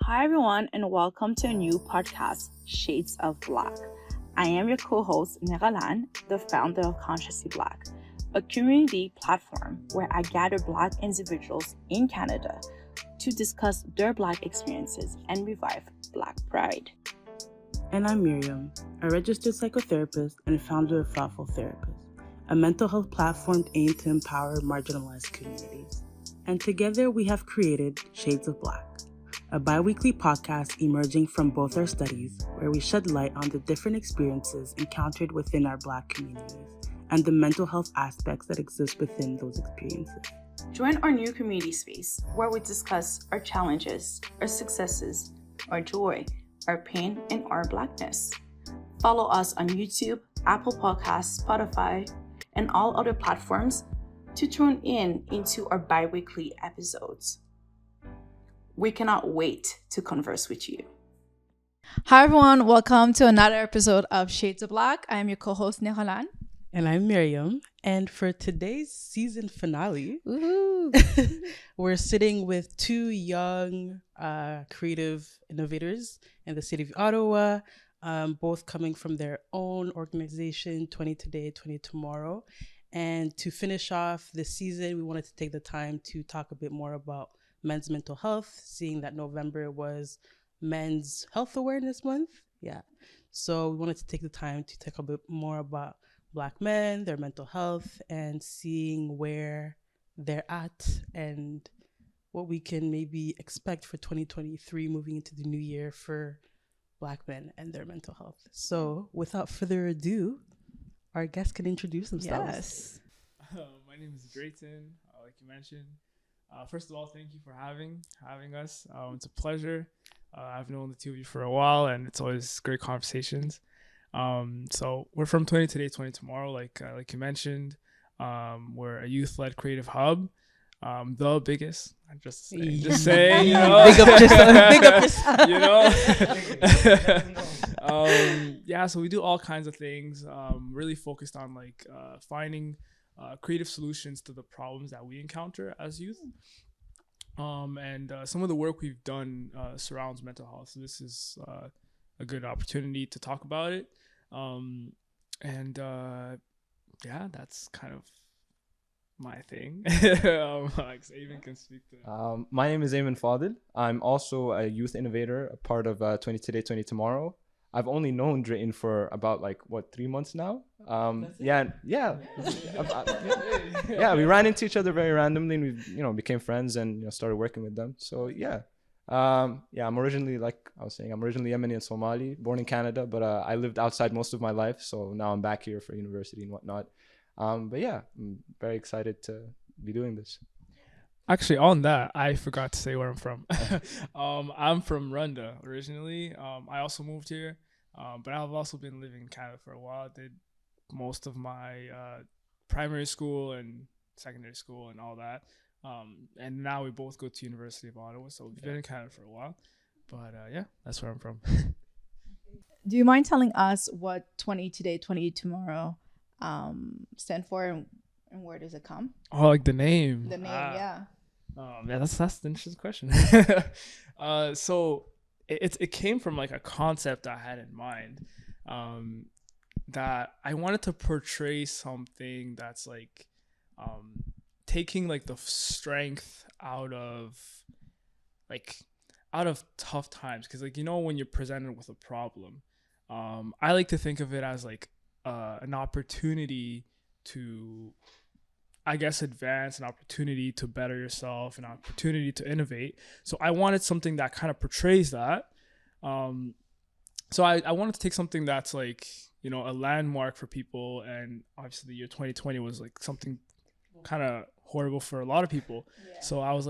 Hi, everyone, and welcome to a new podcast, Shades of Black. I am your co host, Neralan, the founder of Consciously Black, a community platform where I gather Black individuals in Canada to discuss their Black experiences and revive Black pride. And I'm Miriam, a registered psychotherapist and founder of Thoughtful Therapist, a mental health platform aimed to empower marginalized communities. And together we have created Shades of Black, a bi-weekly podcast emerging from both our studies where we shed light on the different experiences encountered within our Black communities and the mental health aspects that exist within those experiences. Join our new community space where we discuss our challenges, our successes, our joy, our pain, and our Blackness. Follow us on YouTube, Apple Podcasts, Spotify, and all other platforms to tune into our bi-weekly episodes. We cannot wait to converse with you. Hi everyone, welcome to another episode of Shades of Black. I am your co-host Neralan. And I'm Miriam. And for today's season finale, we're sitting with two young creative innovators in the city of Ottawa, both coming from their own organization, 20 Today, 20 Tomorrow. And to finish off this season, we wanted to take the time to talk a bit more about men's mental health, seeing that November was Men's Health Awareness Month. Yeah. So we wanted to take the time to talk a bit more about Black men, their mental health, and seeing where they're at and what we can maybe expect for 2023 moving into the new year for Black men and their mental health. So without further ado, our guests can introduce themselves. Yes. My name is Drayton, like you mentioned. First of all, thank you for having us. It's a pleasure. I've known the two of you for a while, and it's always great conversations. So we're from 20 Today, 20 Tomorrow, like you mentioned. We're a youth-led creative hub, the biggest. I'm just saying, you know. Big up yourself. You know. Yeah, so we do all kinds of things. Really focused on finding creative solutions to the problems that we encounter as youth. And some of the work we've done surrounds mental health. So this is a good opportunity to talk about it. Yeah, that's kind of my thing. Aymen can speak to My name is Aymen Fadil. I'm also a youth innovator, a part of 20 Today, 20 Tomorrow. I've only known Drayton for about 3 months now. Yeah. We ran into each other very randomly, and we became friends and started working with them. So I'm originally, like I was saying, I'm originally Yemeni and Somali, born in Canada, but I lived outside most of my life. So now I'm back here for university and whatnot. I'm very excited to be doing this. Actually, on that, I forgot to say where I'm from. I'm from Rwanda originally. I also moved here, but I've also been living in Canada for a while. I did most of my primary school and secondary school and all that. And now we both go to University of Ottawa, so we've been in Canada for a while. But that's where I'm from. Do you mind telling us what 20 Today, 20 Tomorrow stand for and where does it come? Oh, like the name. The name, yeah. That's the interesting question. So it came from a concept I had in mind, that I wanted to portray something that's taking the strength out of tough times, because when you're presented with a problem, I like to think of it as an opportunity to, I guess, advance, an opportunity to better yourself, an opportunity to innovate. So I wanted something that kind of portrays that. So I wanted to take something that's a landmark for people. And obviously the year 2020 was something kind of horrible for a lot of people. Yeah. So I was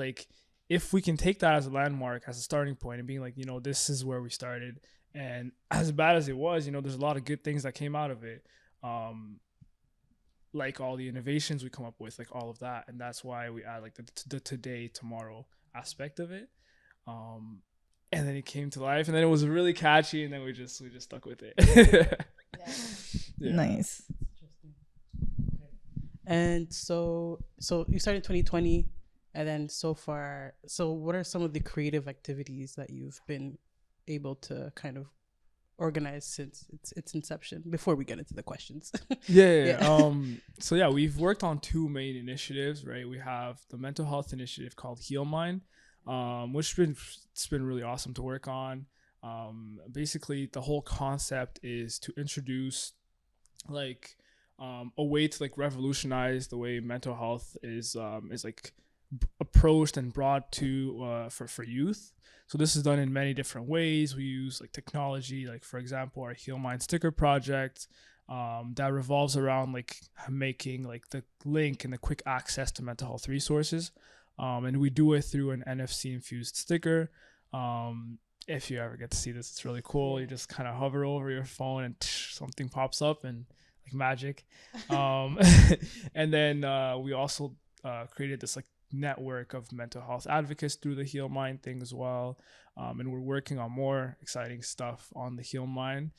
if we can take that as a landmark, as a starting point, and being this is where we started. And as bad as it was, there's a lot of good things that came out of it. All the innovations we come up with, all of that. And that's why we add the today, tomorrow aspect of it. And then it came to life, and then it was really catchy, and then we just stuck with it. Yeah. Nice. And so you started in 2020, And then so far, so what are some of the creative activities that you've been able to kind of organize since its inception, before we get into the questions? So yeah, we've worked on two main initiatives, right? We have the mental health initiative called Heal Mind, which it's been really awesome to work on. Basically the whole concept is to introduce like a way to like revolutionize the way mental health is like approached and brought to for youth. So this is done in many different ways. We use like technology, like for example our Heal Mind sticker project that revolves around like making like the link and the quick access to mental health resources, and we do it through an NFC infused sticker. If you ever get to see this, it's really cool. You just kind of hover over your phone and something pops up and like magic. And then we also created this like network of mental health advocates through the Heal Mind thing as well, and we're working on more exciting stuff on the Heal Mind.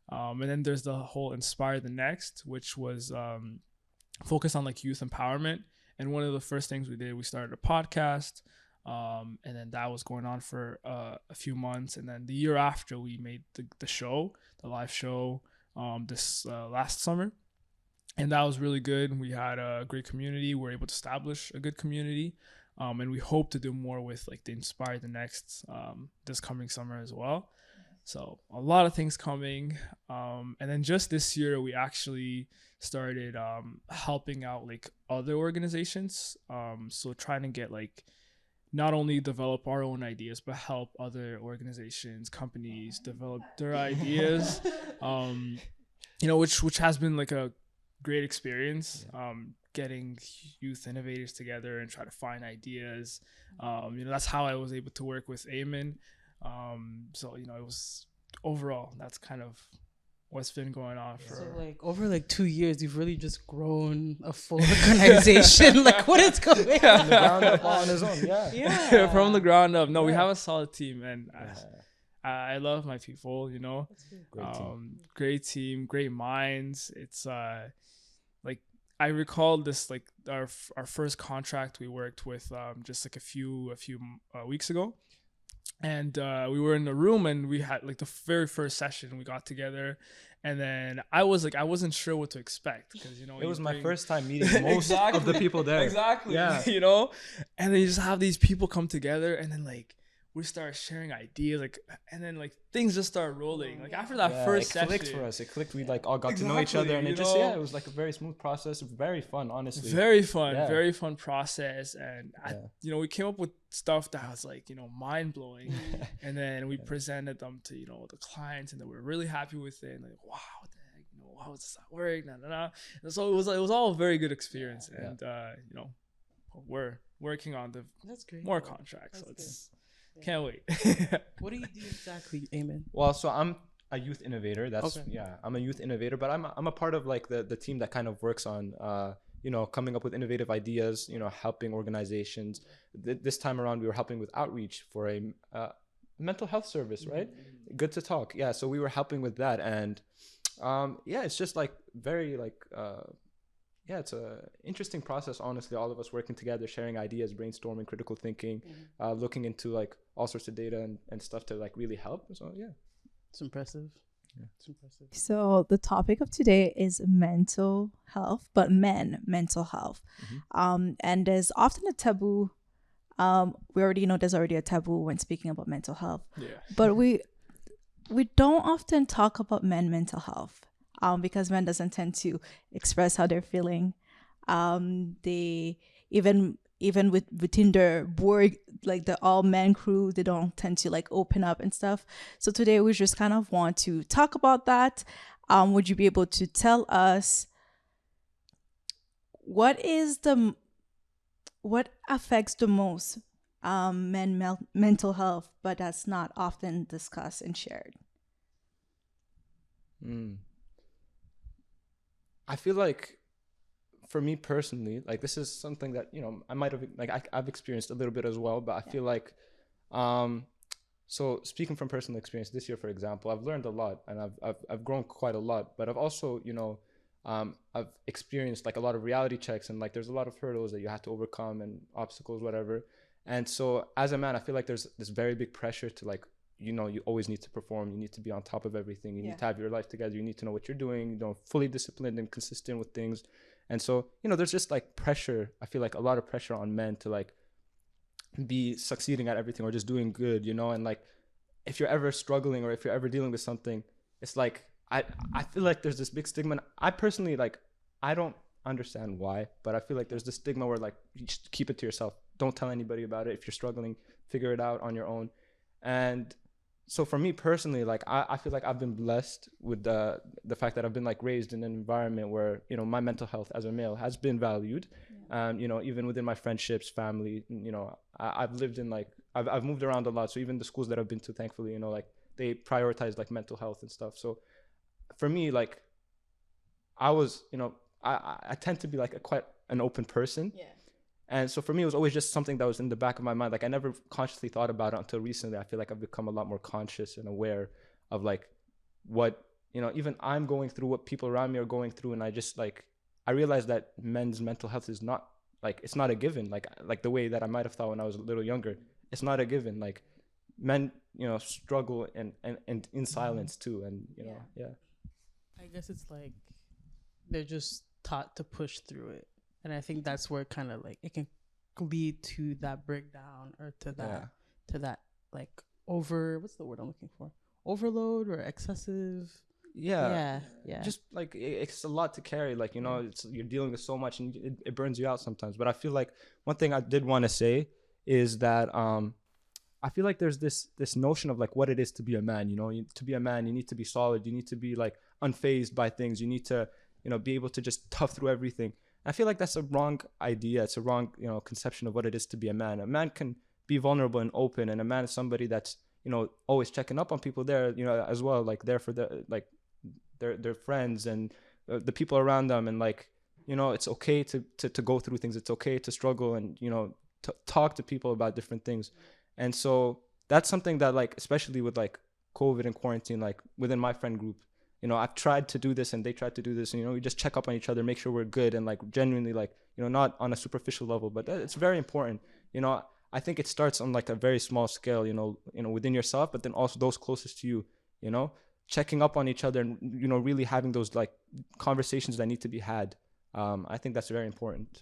And then there's the whole Inspire the Next, which was focused on like youth empowerment. And one of the first things we did, we started a podcast, and then that was going on for a few months. And then the year after, we made the show, the live show, this last summer. And that was really good. We had a great community. We were able to establish a good community. And we hope to do more with like the Inspire the Next this coming summer as well. So a lot of things coming. And then just this year, we actually started helping out like other organizations. So trying to get like not only develop our own ideas, but help other organizations, companies develop their ideas, which has been like a great experience, getting youth innovators together and try to find ideas. That's how I was able to work with Aymen. So it was overall, that's kind of what's been going on for so like over like 2 years you've really just grown a full organization. Like what is going on? From the ground up on his own. From the ground up. We have a solid team, and I love my people, great team, great minds. It's like I recall this, like our first contract we worked with just like a few weeks ago, and we were in the room and we had like the very first session we got together, and then I wasn't sure what to expect, because it was my first time meeting most of the people there. Exactly. Yeah. And then you just have these people come together, and then like we start sharing ideas, like, and then like things just start rolling. Like after that first session, it clicked for us. It clicked. We like all got to know each other, and it just it was like a very smooth process. Very fun, honestly. Very fun process. And we came up with stuff that was like mind blowing, and then we presented them to the clients, and they were really happy with it. And like, wow, what the heck, how does that work? And so it was all a very good experience, and we're working on the more contracts. So it's. Can't wait. What do you do exactly, Aymen? Well, so I'm a youth innovator. I'm a youth innovator, but I'm a part of like the team that kind of works on coming up with innovative ideas, helping organizations. This time around we were helping with outreach for a mental health service, right? Good to talk. Yeah, so we were helping with that, and it's just like very like it's a interesting process, honestly. All of us working together, sharing ideas, brainstorming, critical thinking, looking into like all sorts of data and stuff to like really help. So it's impressive. It's impressive. So the topic of today is mental health, but mental health. And there's often a taboo. We already know there's already a taboo when speaking about mental health. But we don't often talk about mental health. Because men doesn't tend to express how they're feeling. They even within their board, like the all men crew, they don't tend to like open up and stuff. So today we just kind of want to talk about that. Would you be able to tell us what affects the most mental health, but that's not often discussed and shared? I feel like for me personally, like this is something that, I might have, like I've experienced a little bit as well, but I feel like, so speaking from personal experience this year, for example, I've learned a lot, and I've grown quite a lot, but I've also, I've experienced like a lot of reality checks, and like there's a lot of hurdles that you have to overcome and obstacles, whatever. And so as a man, I feel like there's this very big pressure to like, you know, you always need to perform, you need to be on top of everything, you need to have your life together, you need to know what you're doing, you know, fully disciplined and consistent with things. And so, you know, there's just like pressure, I feel like a lot of pressure on men to like be succeeding at everything or just doing good, you know. And like if you're ever struggling or if you're ever dealing with something, it's like I feel like there's this big stigma. And I personally, like, I don't understand why, but I feel like there's this stigma where like you just keep it to yourself, don't tell anybody about it. If you're struggling, figure it out on your own. And so for me personally, like I feel like I've been blessed with the fact that I've been like raised in an environment where, you know, my mental health as a male has been valued. You know, even within my friendships, family, you know, I've lived in like, I've moved around a lot. So even the schools that I've been to, thankfully, you know, like they prioritize like mental health and stuff. So for me, like I was, you know, I tend to be like quite an open person. Yeah. And so for me, it was always just something that was in the back of my mind. Like I never consciously thought about it until recently. I feel like I've become a lot more conscious and aware of like what, you know, even I'm going through, what people around me are going through. And I just like, I realized that men's mental health is not like, it's not a given. Like the way that I might have thought when I was a little younger, it's not a given. Like men, you know, struggle and in silence too. And, you know, I guess it's like they're just taught to push through it. And I think that's where kind of like it can lead to that breakdown or to that like what's the word I'm looking for? Overload or excessive. Yeah. Just like it's a lot to carry. Like, you know, you're dealing with so much and it burns you out sometimes. But I feel like one thing I did want to say is that I feel like there's this notion of like what it is to be a man. You know, to be a man, you need to be solid. You need to be like unfazed by things. You need to, you know, be able to just tough through everything. I feel like that's a wrong idea. It's a wrong, you know, conception of what it is to be a man. A man can be vulnerable and open, and a man is somebody that's, you know, always checking up on people there, you know, as well, like there for their friends and the people around them. And like, you know, it's okay to go through things. It's okay to struggle and, you know, talk to people about different things. And so that's something that like, especially with like COVID and quarantine, like within my friend group, you know, I've tried to do this and they tried to do this, and, you know, we just check up on each other, make sure we're good, and like genuinely, like, you know, not on a superficial level, but it's very important. You know, I think it starts on like a very small scale, you know, within yourself, but then also those closest to you, you know, checking up on each other and, you know, really having those like conversations that need to be had. I think that's very important.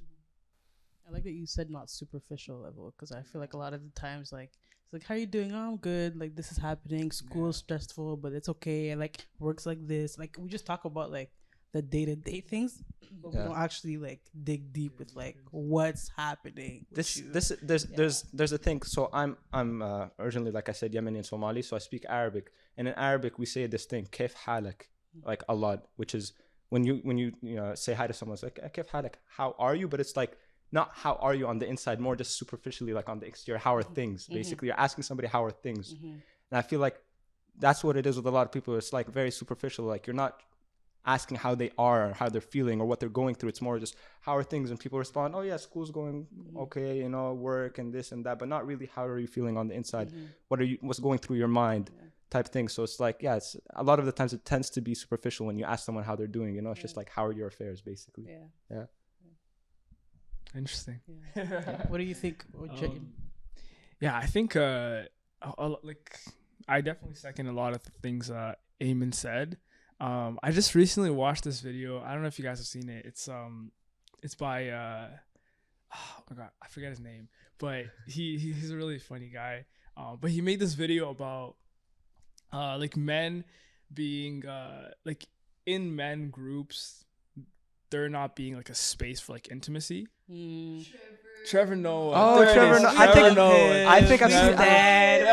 I like that you said not superficial level, because I feel like a lot of the times, like, it's like, how are you doing? Oh, I'm good. Like, this is happening. School's stressful, but it's okay. And like, works like this. Like, we just talk about like the day-to-day things, but we don't actually like dig deep with like what's happening. There's a thing. So I'm originally, like I said, Yemeni and Somali. So I speak Arabic, and in Arabic we say this thing, kef halak, like a lot, which is when you know, say hi to someone, it's like kef halak, how are you? But it's like, not how are you on the inside, more just superficially, like on the exterior, how are things? Basically, you're asking somebody how are things. And I feel like that's what it is with a lot of people. It's like very superficial. Like you're not asking how they are or how they're feeling or what they're going through. It's more just how are things, and people respond, oh yeah, school's going okay, you know, work and this and that, but not really how are you feeling on the inside. What's going through your mind type thing. So it's like, yeah, it's a lot of the times it tends to be superficial when you ask someone how they're doing, you know. It's just like, how are your affairs, basically. Yeah. Interesting. What do you think? Yeah, I think like I definitely second a lot of the things Aymen said. I just recently watched this video. I don't know if you guys have seen it. It's by oh my god, I forget his name, but he's a really funny guy. But he made this video about like men being like in men groups, there not being like a space for like intimacy. Trevor Noah. Oh, Trevor Noah. I think I've seen that.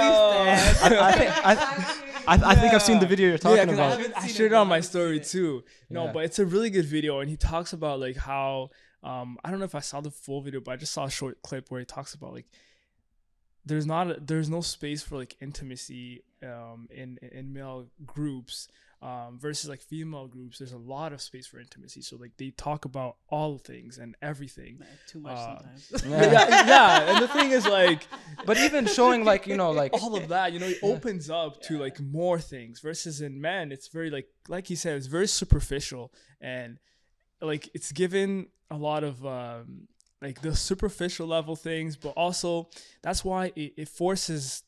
I think I've seen the video you're talking about. I shared it on my story too. No, but it's a really good video, and he talks about like how I don't know if I saw the full video, but I just saw a short clip where he talks about like there's no space for like intimacy in male groups. Versus like female groups, there's a lot of space for intimacy. So like they talk about all things and everything. Too much sometimes. And the thing is like, but even showing like, you know, like all of that, you know, it opens up to like more things. Versus in men, it's very like he said, it's very superficial, and like it's given a lot of like the superficial level things, but also that's why it forces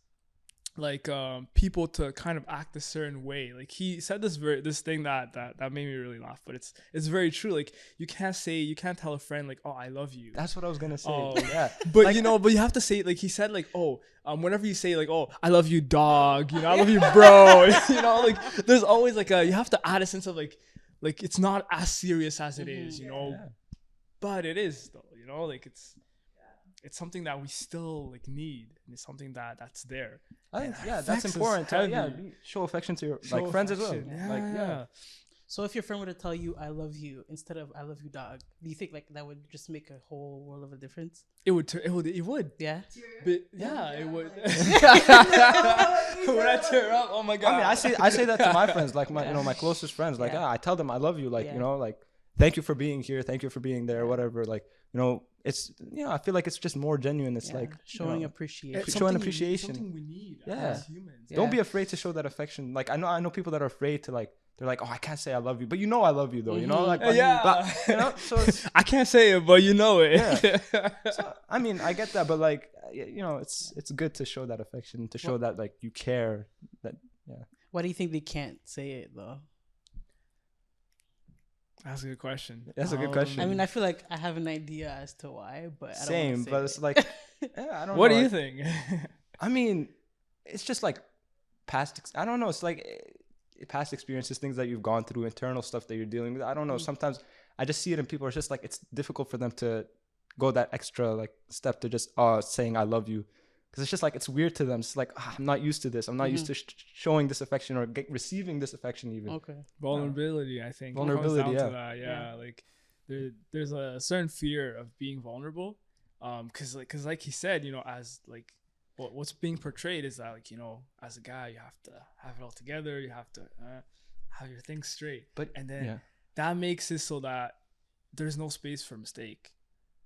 like people to kind of act a certain way. Like he said this thing that made me really laugh, but it's very true. Like you can't tell a friend like, oh, I love you. That's what I was gonna say. Yeah, but like, but you have to say, like he said, like, oh, whenever you say like, oh, I love you, dog, I love you, bro, like there's always like you have to add a sense of like it's not as serious as it is, but it is though, like it's something that we still like need, and it's something that's there. I think that's important. Show affection to your friends as well. Yeah. So if your friend were to tell you "I love you" instead of "I love you, dog," do you think like that would just make a whole world of a difference? It would. Yeah. But yeah, it would. When I tear up, oh my god. I mean, I say that to my friends, like my closest friends. Like I tell them I love you. Like like thank you for being here, thank you for being there, whatever. Like it's I feel like it's just more genuine. It's like showing appreciation. Showing appreciation. Something we need as humans. Don't be afraid to show that affection. Like I know people that are afraid to like. They're like, oh, I can't say I love you, but I love you though, like but, so I can't say it, but you know it. Yeah. So, I mean, I get that, but like it's good to show that affection, to show that like you care. That Why do you think they can't say it though? That's a good question. That's a good question. I mean, I feel like I have an idea as to why, but I don't same. But it's like, I don't know. What do you think? I mean, it's just like past. I don't know. It's like past experiences, things that you've gone through, internal stuff that you're dealing with. I don't know. Sometimes I just see it, and people are just like, it's difficult for them to go that extra like step to just saying I love you, because it's just like it's weird to them. It's like I'm not used to this. I'm not used to showing this affection or receiving this affection even. Okay. Vulnerability, I think. Vulnerability, yeah. Like there's a certain fear of being vulnerable, because like he said, as like what's being portrayed is that like as a guy you have to have it all together, you have to have your things straight, and then that makes it so that there's no space for mistake.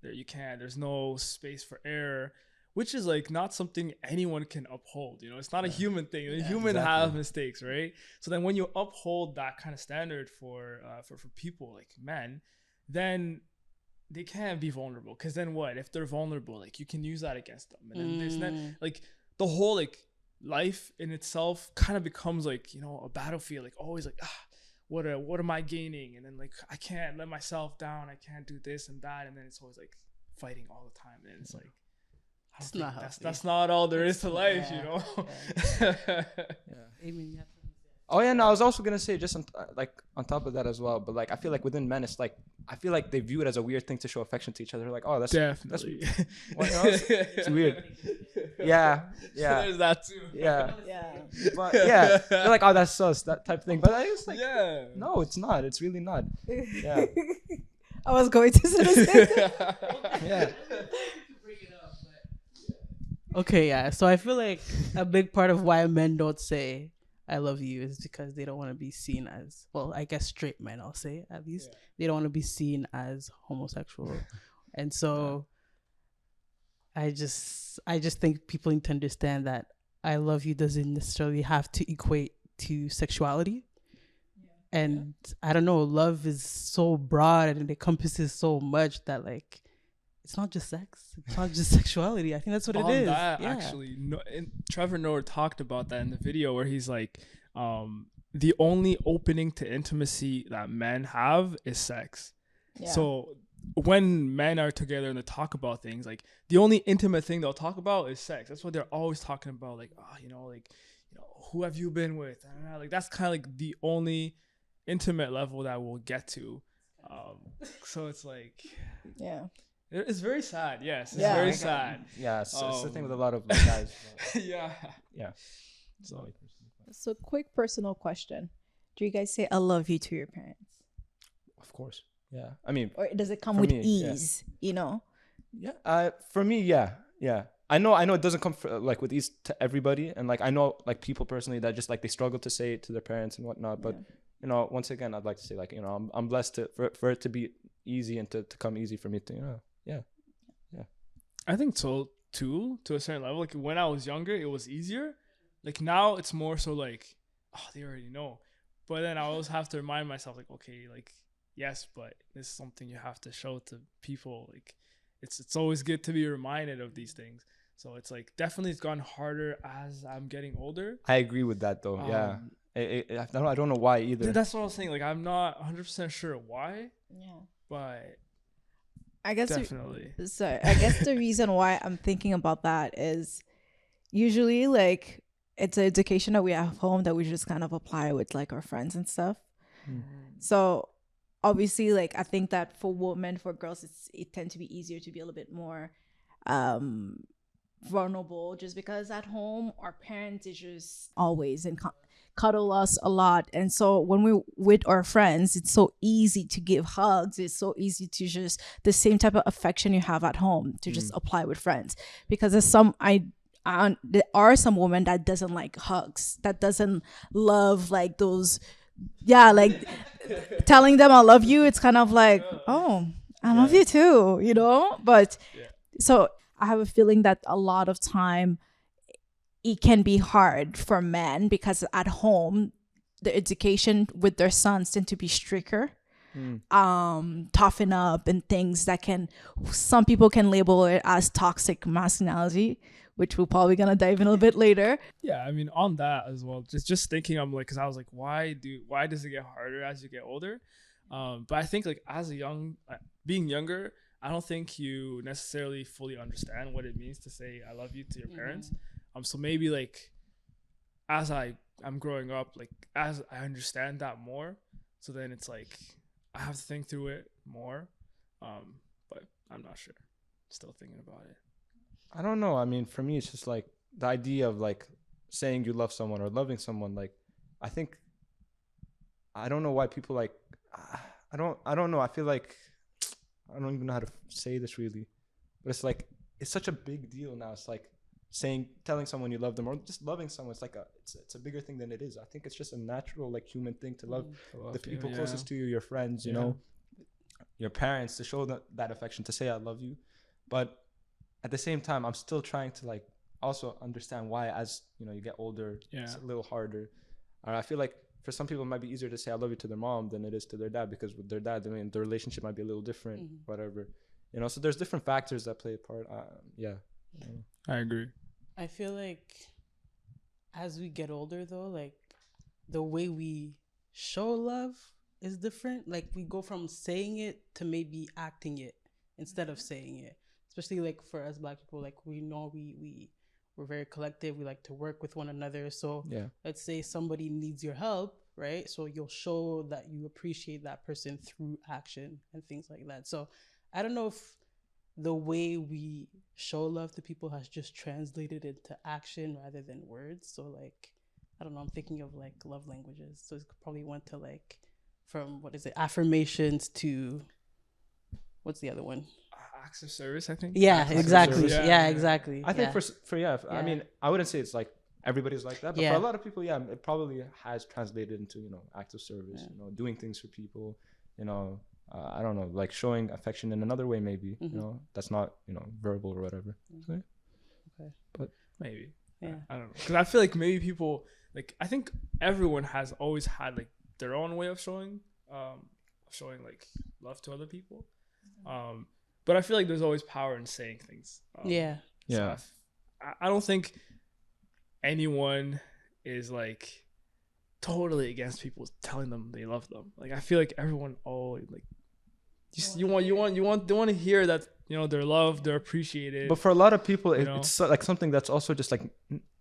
There's no space for error, which is like not something anyone can uphold. It's not a human thing. Humans have mistakes, right? So then when you uphold that kind of standard for people like men, then they can't be vulnerable, because then what if they're vulnerable? Like you can use that against them, and then there's not like the whole like life in itself kind of becomes like a battlefield. Like always like what am I gaining? And then like I can't let myself down. I can't do this and that, and then it's always like fighting all the time. And it's like that's not all there is to life, Aymen, Oh yeah, no, I was also gonna say just on top of that as well. But like I feel like within men, it's like I feel like they view it as a weird thing to show affection to each other. Like, oh, that's definitely it's weird. Yeah. There's that too. Yeah. But they're like, oh, that's sus, that type of thing. But I was like, no, it's not. It's really not. Yeah. I was going to say the same thing. Yeah. Okay, yeah. So I feel like a big part of why men don't say I love you is because they don't want to be seen as, well, I guess straight men, I'll say at least. They don't want to be seen as homosexual. And so I just think people need to understand that I love you doesn't necessarily have to equate to sexuality. And I don't know, love is so broad and it encompasses so much that like it's not just sex, it's not just sexuality. I think that's what it is. Actually, Trevor Noah talked about that in the video where he's like, the only opening to intimacy that men have is sex. So when men are together and they talk about things, like the only intimate thing they'll talk about is sex. That's what they're always talking about. Like, who have you been with? I don't know, like that's kind of like the only intimate level that we'll get to. So it's like, it's very sad. Yes, it's very sad. Yeah, it's the thing with a lot of guys. Yeah. So quick personal question. Do you guys say I love you to your parents? Of course. Yeah. I mean, or does it come with ease, Yeah. For me, yeah. I know it doesn't come like with ease to everybody, and like I know like people personally that just like they struggle to say it to their parents and whatnot, but once again, I'd like to say like, I'm blessed for it to be easy and to come easy for me to, I think so too, to a certain level. Like when I was younger, it was easier. Like now it's more so like, oh, they already know. But then I always have to remind myself like, okay, like yes, but this is something you have to show to people. Like, it's always good to be reminded of these things. So it's like definitely it's gotten harder as I'm getting older. I agree with that though. Yeah. I don't know why either. That's what I was saying. Like, I'm not 100% sure why. Yeah. But I guess definitely. I guess the reason why I'm thinking about that is usually like it's an education that we have home that we just kind of apply with like our friends and stuff. So obviously, like I think that for women, for girls, it tends to be easier to be a little bit more vulnerable, just because at home our parents is just always and cuddle us a lot, and so when we're with our friends, it's so easy to give hugs. It's so easy to just the same type of affection you have at home to just apply with friends, because there's there are some women that doesn't like hugs, that doesn't love like those, like telling them I love you. It's kind of like, oh, I love you too, but so I have a feeling that a lot of time it can be hard for men, because at home the education with their sons tend to be stricter, toughen up, and things that some people can label it as toxic masculinity, which we're probably gonna dive in a little bit later. Yeah, I mean, on that as well, just thinking, I'm like, because I was like, why does it get harder as you get older? But I think like as being younger, I don't think you necessarily fully understand what it means to say I love you to your parents. So maybe like as I'm growing up, like as I understand that more, so then it's like I have to think through it more. But I'm not sure. Still thinking about it. I don't know. I mean, for me, it's just like the idea of like saying you love someone or loving someone. Like, I think, I don't know why people like, I don't know. I feel like, I don't even know how to say this really, but it's like, it's such a big deal now. It's like telling someone you love them, or just loving someone. It's like it's a bigger thing than it is. I think it's just a natural, like, human thing to love the people closest to you, your friends, you know, your parents, to show that affection, to say I love you. But at the same time, I'm still trying to like also understand why, as you get older, it's a little harder. I feel like for some people it might be easier to say I love you to their mom than it is to their dad, because with their dad, I mean, their relationship might be a little different, whatever. So there's different factors that play a part. I agree. I feel like as we get older though, like the way we show love is different. Like we go from saying it to maybe acting it instead of saying it. Especially like for us Black people, like we know we're very collective. We like to work with one another. So let's say somebody needs your help, right? So you'll show that you appreciate that person through action and things like that. So I don't know if the way we show love to people has just translated into action rather than words. So like, I don't know, I'm thinking of like love languages. So it probably went to like from, affirmations to, what's the other one? Acts of service, I think. Yeah, exactly. Yeah, exactly. I think I mean, I wouldn't say it's like everybody's like that, but for a lot of people, it probably has translated into, acts of service, doing things for people, I don't know, like showing affection in another way, maybe, that's not, verbal or whatever. Okay. But maybe. Yeah. I don't know. Because I feel like maybe people, like, I think everyone has always had like their own way of showing like love to other people. But I feel like there's always power in saying things. So I don't think anyone is like totally against people telling them they love them. Like I feel like everyone always like they want to hear that they're loved, they're appreciated. But for a lot of people, it's like something that's also just like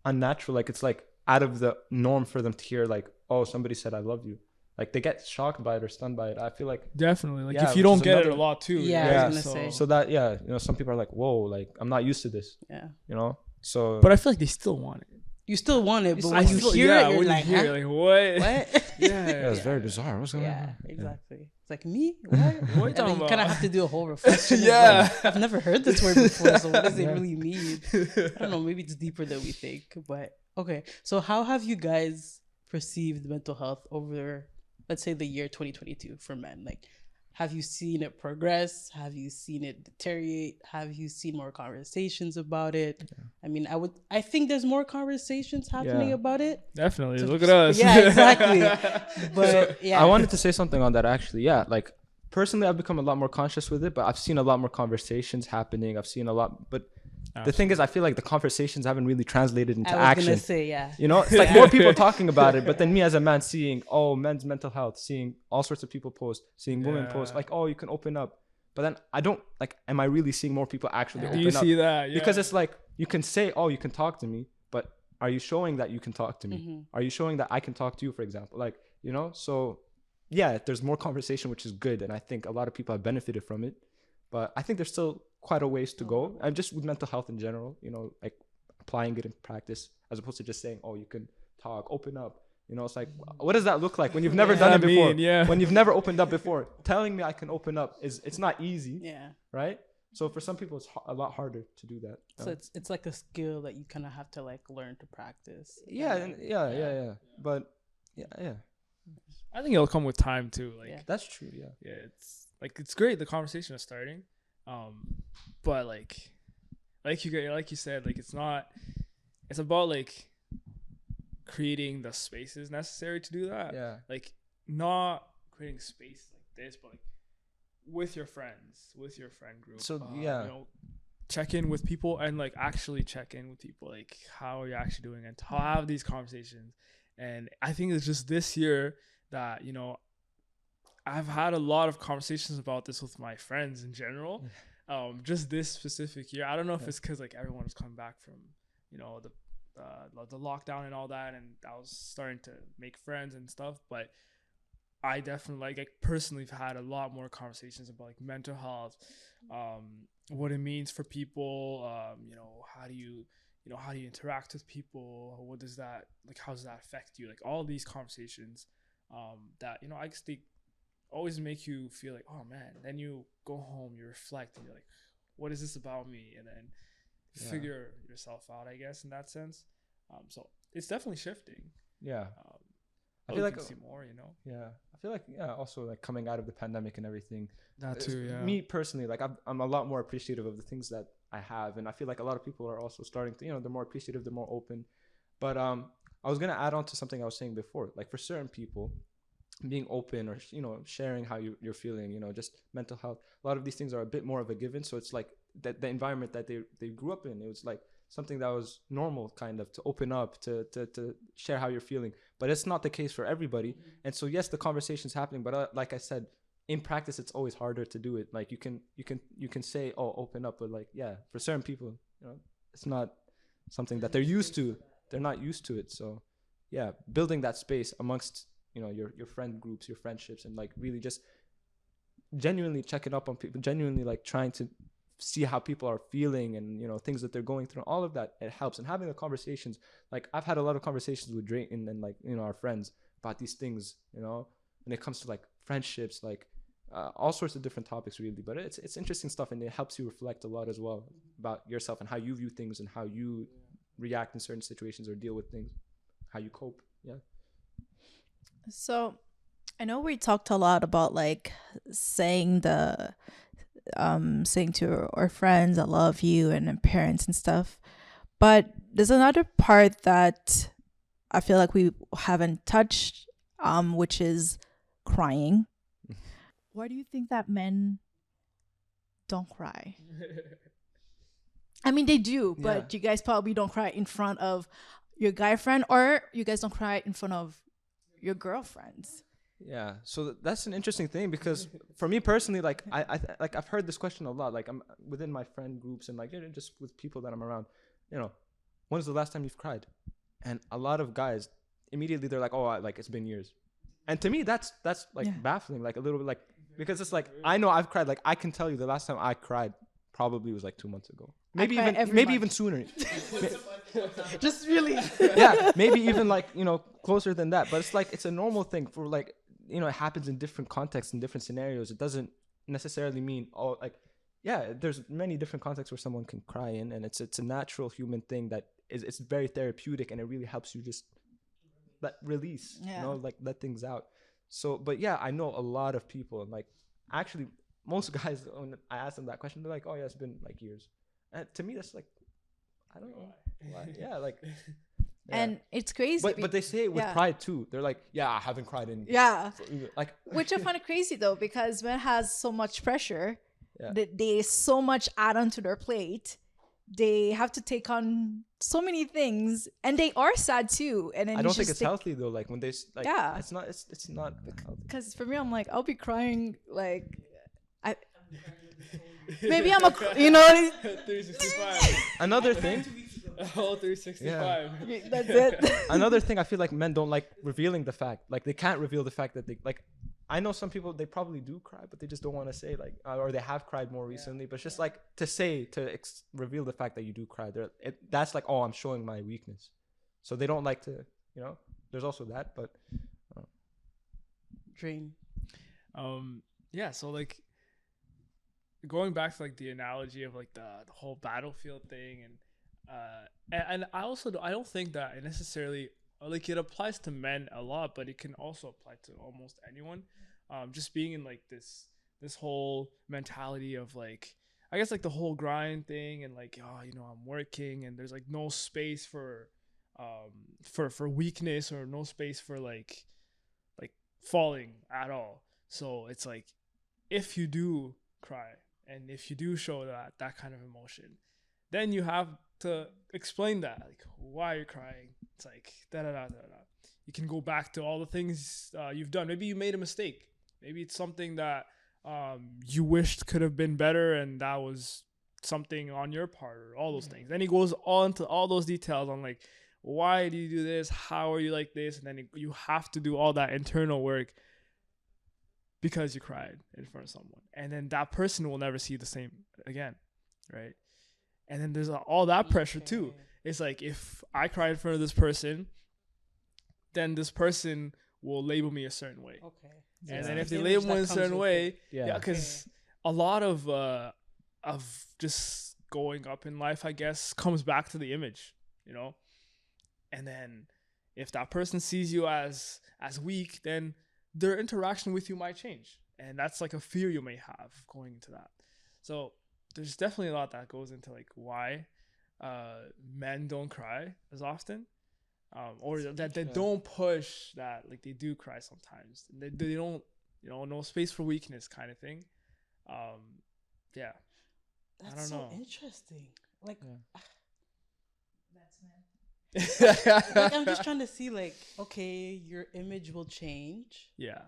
unnatural. Like it's like out of the norm for them to hear like, oh, somebody said I love you. Like they get shocked by it or stunned by it. I feel like definitely like if you don't get it a lot too. I was gonna say. So that some people are like, whoa, like I'm not used to this. Yeah. So. But I feel like they still want it. You still want it, but when you hear it, you're like, like, what? It's very bizarre. What's going on? Yeah, exactly. It's like, me? What? And you kind of have to do a whole reflection. Like, I've never heard this word before, so what does it really mean? I don't know. Maybe it's deeper than we think. But okay. So how have you guys perceived mental health over, let's say, the year 2022 for men? Like, have you seen it progress? Have you seen it deteriorate? Have you seen more conversations about it? I mean, I think there's more conversations happening about it. Definitely. Look at us. Yeah, exactly. But I wanted to say something on that actually. Yeah, like personally, I've become a lot more conscious with it, but I've seen a lot more conversations happening. I've seen a lot, but the thing is, I feel like the conversations haven't really translated into I was action. gonna say, yeah. You know, it's like more people talking about it, but then me as a man seeing, oh, men's mental health, seeing all sorts of people post, seeing women post, like, oh, you can open up. But then I don't, like, am I really seeing more people actually open up? Do you see that? Yeah. Because it's like, you can say, oh, you can talk to me, but are you showing that you can talk to me? Mm-hmm. Are you showing that I can talk to you, for example? Like, you know, so yeah, there's more conversation, which is good. And I think a lot of people have benefited from it. But I think there's still quite a ways to go. And just with mental health in general, you know, like applying it in practice as opposed to just saying, oh, you can talk, open up. You know, it's like, what does that look like when you've never done it before? When you've never opened up before, telling me I can open up it's not easy. Yeah. Right. So for some people, it's a lot harder to do that. So it's like a skill that you kind of have to like learn to practice. Yeah. But yeah. I think it'll come with time too. Like that's true. Yeah. Yeah. It's like, it's great. The conversation is starting. But like you said, like it's about like creating the spaces necessary to do that. Yeah. Like not creating space like this, but like with your friends, with your friend group. So you know, check in with people and like actually check in with people. Like, how are you actually doing, and to have these conversations. And I think it's just this year that, you know, I've had a lot of conversations about this with my friends in general. Just this specific year. I don't know if it's because like everyone was coming back from, you know, the lockdown and all that, and I was starting to make friends and stuff. But I definitely like personally have had a lot more conversations about like mental health, what it means for people, you know, how do you interact with people, what does that, like, how does that affect you, like all these conversations that, you know, I guess they always make you feel like, oh man, then you go home, you reflect, and you're like, what is this about me? And then figure yourself out, I guess, in that sense. So it's definitely shifting. Yeah. I feel like see more, you know. Yeah, I feel like also like coming out of the pandemic and everything. That too, yeah. Me personally, like I'm a lot more appreciative of the things that I have, and I feel like a lot of people are also starting to, you know, they're more appreciative, they're more open. But I was gonna add on to something I was saying before, like for certain people, being open or, you know, sharing how you're feeling, you know, just mental health. A lot of these things are a bit more of a given. So it's like that the environment that they grew up in, it was like something that was normal, kind of, to open up, to share how you're feeling. But it's not the case for everybody. And so yes, the conversation's happening, but like I said, in practice, it's always harder to do it. Like you can say, oh, open up, but like, yeah, for certain people, you know, it's not something that they're used to. They're not used to it. So yeah, building that space amongst, you know, your friend groups, your friendships, and like really just genuinely checking up on people, genuinely like trying to see how people are feeling and, you know, things that they're going through, all of that, it helps. And having the conversations, like I've had a lot of conversations with Drayton and like, you know, our friends about these things, you know, when it comes to like friendships, like all sorts of different topics really. But it's interesting stuff, and it helps you reflect a lot as well about yourself and how you view things and how you react in certain situations or deal with things, how you cope. Yeah. So I know we talked a lot about like saying to our friends, I love you, and parents and stuff. But there's another part that I feel like we haven't touched, which is crying. Why do you think that men don't cry? I mean, they do, but you guys probably don't cry in front of your guy friend, or you guys don't cry in front of your girlfriends. Yeah, so that's an interesting thing, because for me personally, like I've heard this question a lot. Like I'm within my friend groups and like, you know, just with people that I'm around, you know, when's the last time you've cried? And a lot of guys immediately they're like, oh, like it's been years. And to me, that's like baffling, like a little bit, like, because it's like, I know I've cried. Like I can tell you the last time I cried probably was like 2 months ago. Maybe even sooner. Just really. Yeah, maybe even like, you know, closer than that. But it's like, it's a normal thing for like, you know, it happens in different contexts and different scenarios. It doesn't necessarily mean, oh, like, yeah, there's many different contexts where someone can cry in, and it's a natural human thing that it's very therapeutic, and it really helps you just let release, you know, like let things out. So, but yeah, I know a lot of people, and like actually most guys, when I ask them that question, they're like, oh yeah, it's been like years. And to me, that's like, I don't know why. Yeah, like And it's crazy. But they say it with yeah. pride too. They're like, yeah, I haven't cried in Yeah. like Which I find it crazy though, because men has so much pressure Yeah. that they so much add onto their plate. They have to take on so many things, and they are sad too. And then I don't think it's healthy though. Like when they like, Yeah. it's not healthy. Because for me, I'm like, I'll be crying like, I maybe I'm a, you know, 365. Another thing, All 365. that's it. another thing, I feel like men don't like revealing the fact. Like they can't reveal the fact that they like. I know some people, they probably do cry, but they just don't want to say like, or they have cried more recently. But it's just like to say, reveal the fact that you do cry. That's like, oh, I'm showing my weakness. So they don't like to, you know. There's also that, but. Dream. Yeah. So like, going back to like the analogy of like the whole battlefield thing, and I also I don't think that it necessarily like it applies to men a lot, but it can also apply to almost anyone. Just being in like this whole mentality of like, I guess like the whole grind thing, and like, oh, you know, I'm working and there's like no space for weakness, or no space for like falling at all. So it's like, if you do cry and if you do show that kind of emotion, then you have to explain that, like, why you're crying. It's like da da da da da. You can go back to all the things you've done. Maybe you made a mistake. Maybe it's something that you wished could have been better, and that was something on your part, or all those things. Then he goes on to all those details on like, why do you do this? How are you like this? And then you have to do all that internal work because you cried in front of someone, and then that person will never see the same again, right? And then there's all that pressure too. It's like, if I cry in front of this person, then this person will label me a certain way. Okay. And then if they label me a certain way, Yeah. because a lot of just going up in life, I guess, comes back to the image, you know. And then if that person sees you as weak, then their interaction with you might change, and that's like a fear you may have going into that. So there's definitely a lot that goes into like why men don't cry as often, or that they don't push that, like they do cry sometimes. They don't, you know, no space for weakness kind of thing. Yeah. That's I don't so know. interesting. Like, That's like, I'm just trying to see, like, okay, your image will change, Yeah.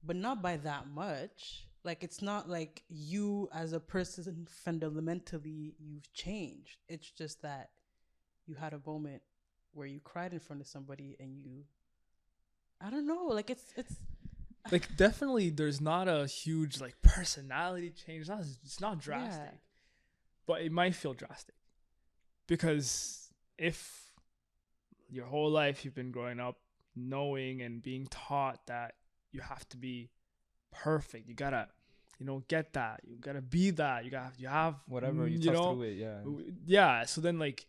but not by that much. Like, it's not like you as a person fundamentally you've changed. It's just that you had a moment where you cried in front of somebody and you, I don't know, like it's Like, definitely there's not a huge like personality change. It's not drastic. Yeah. But it might feel drastic, because if your whole life you've been growing up knowing and being taught that you have to be perfect, you gotta, you know, get that, you gotta be that, you have Whatever you you tough know, through it, yeah. So then like,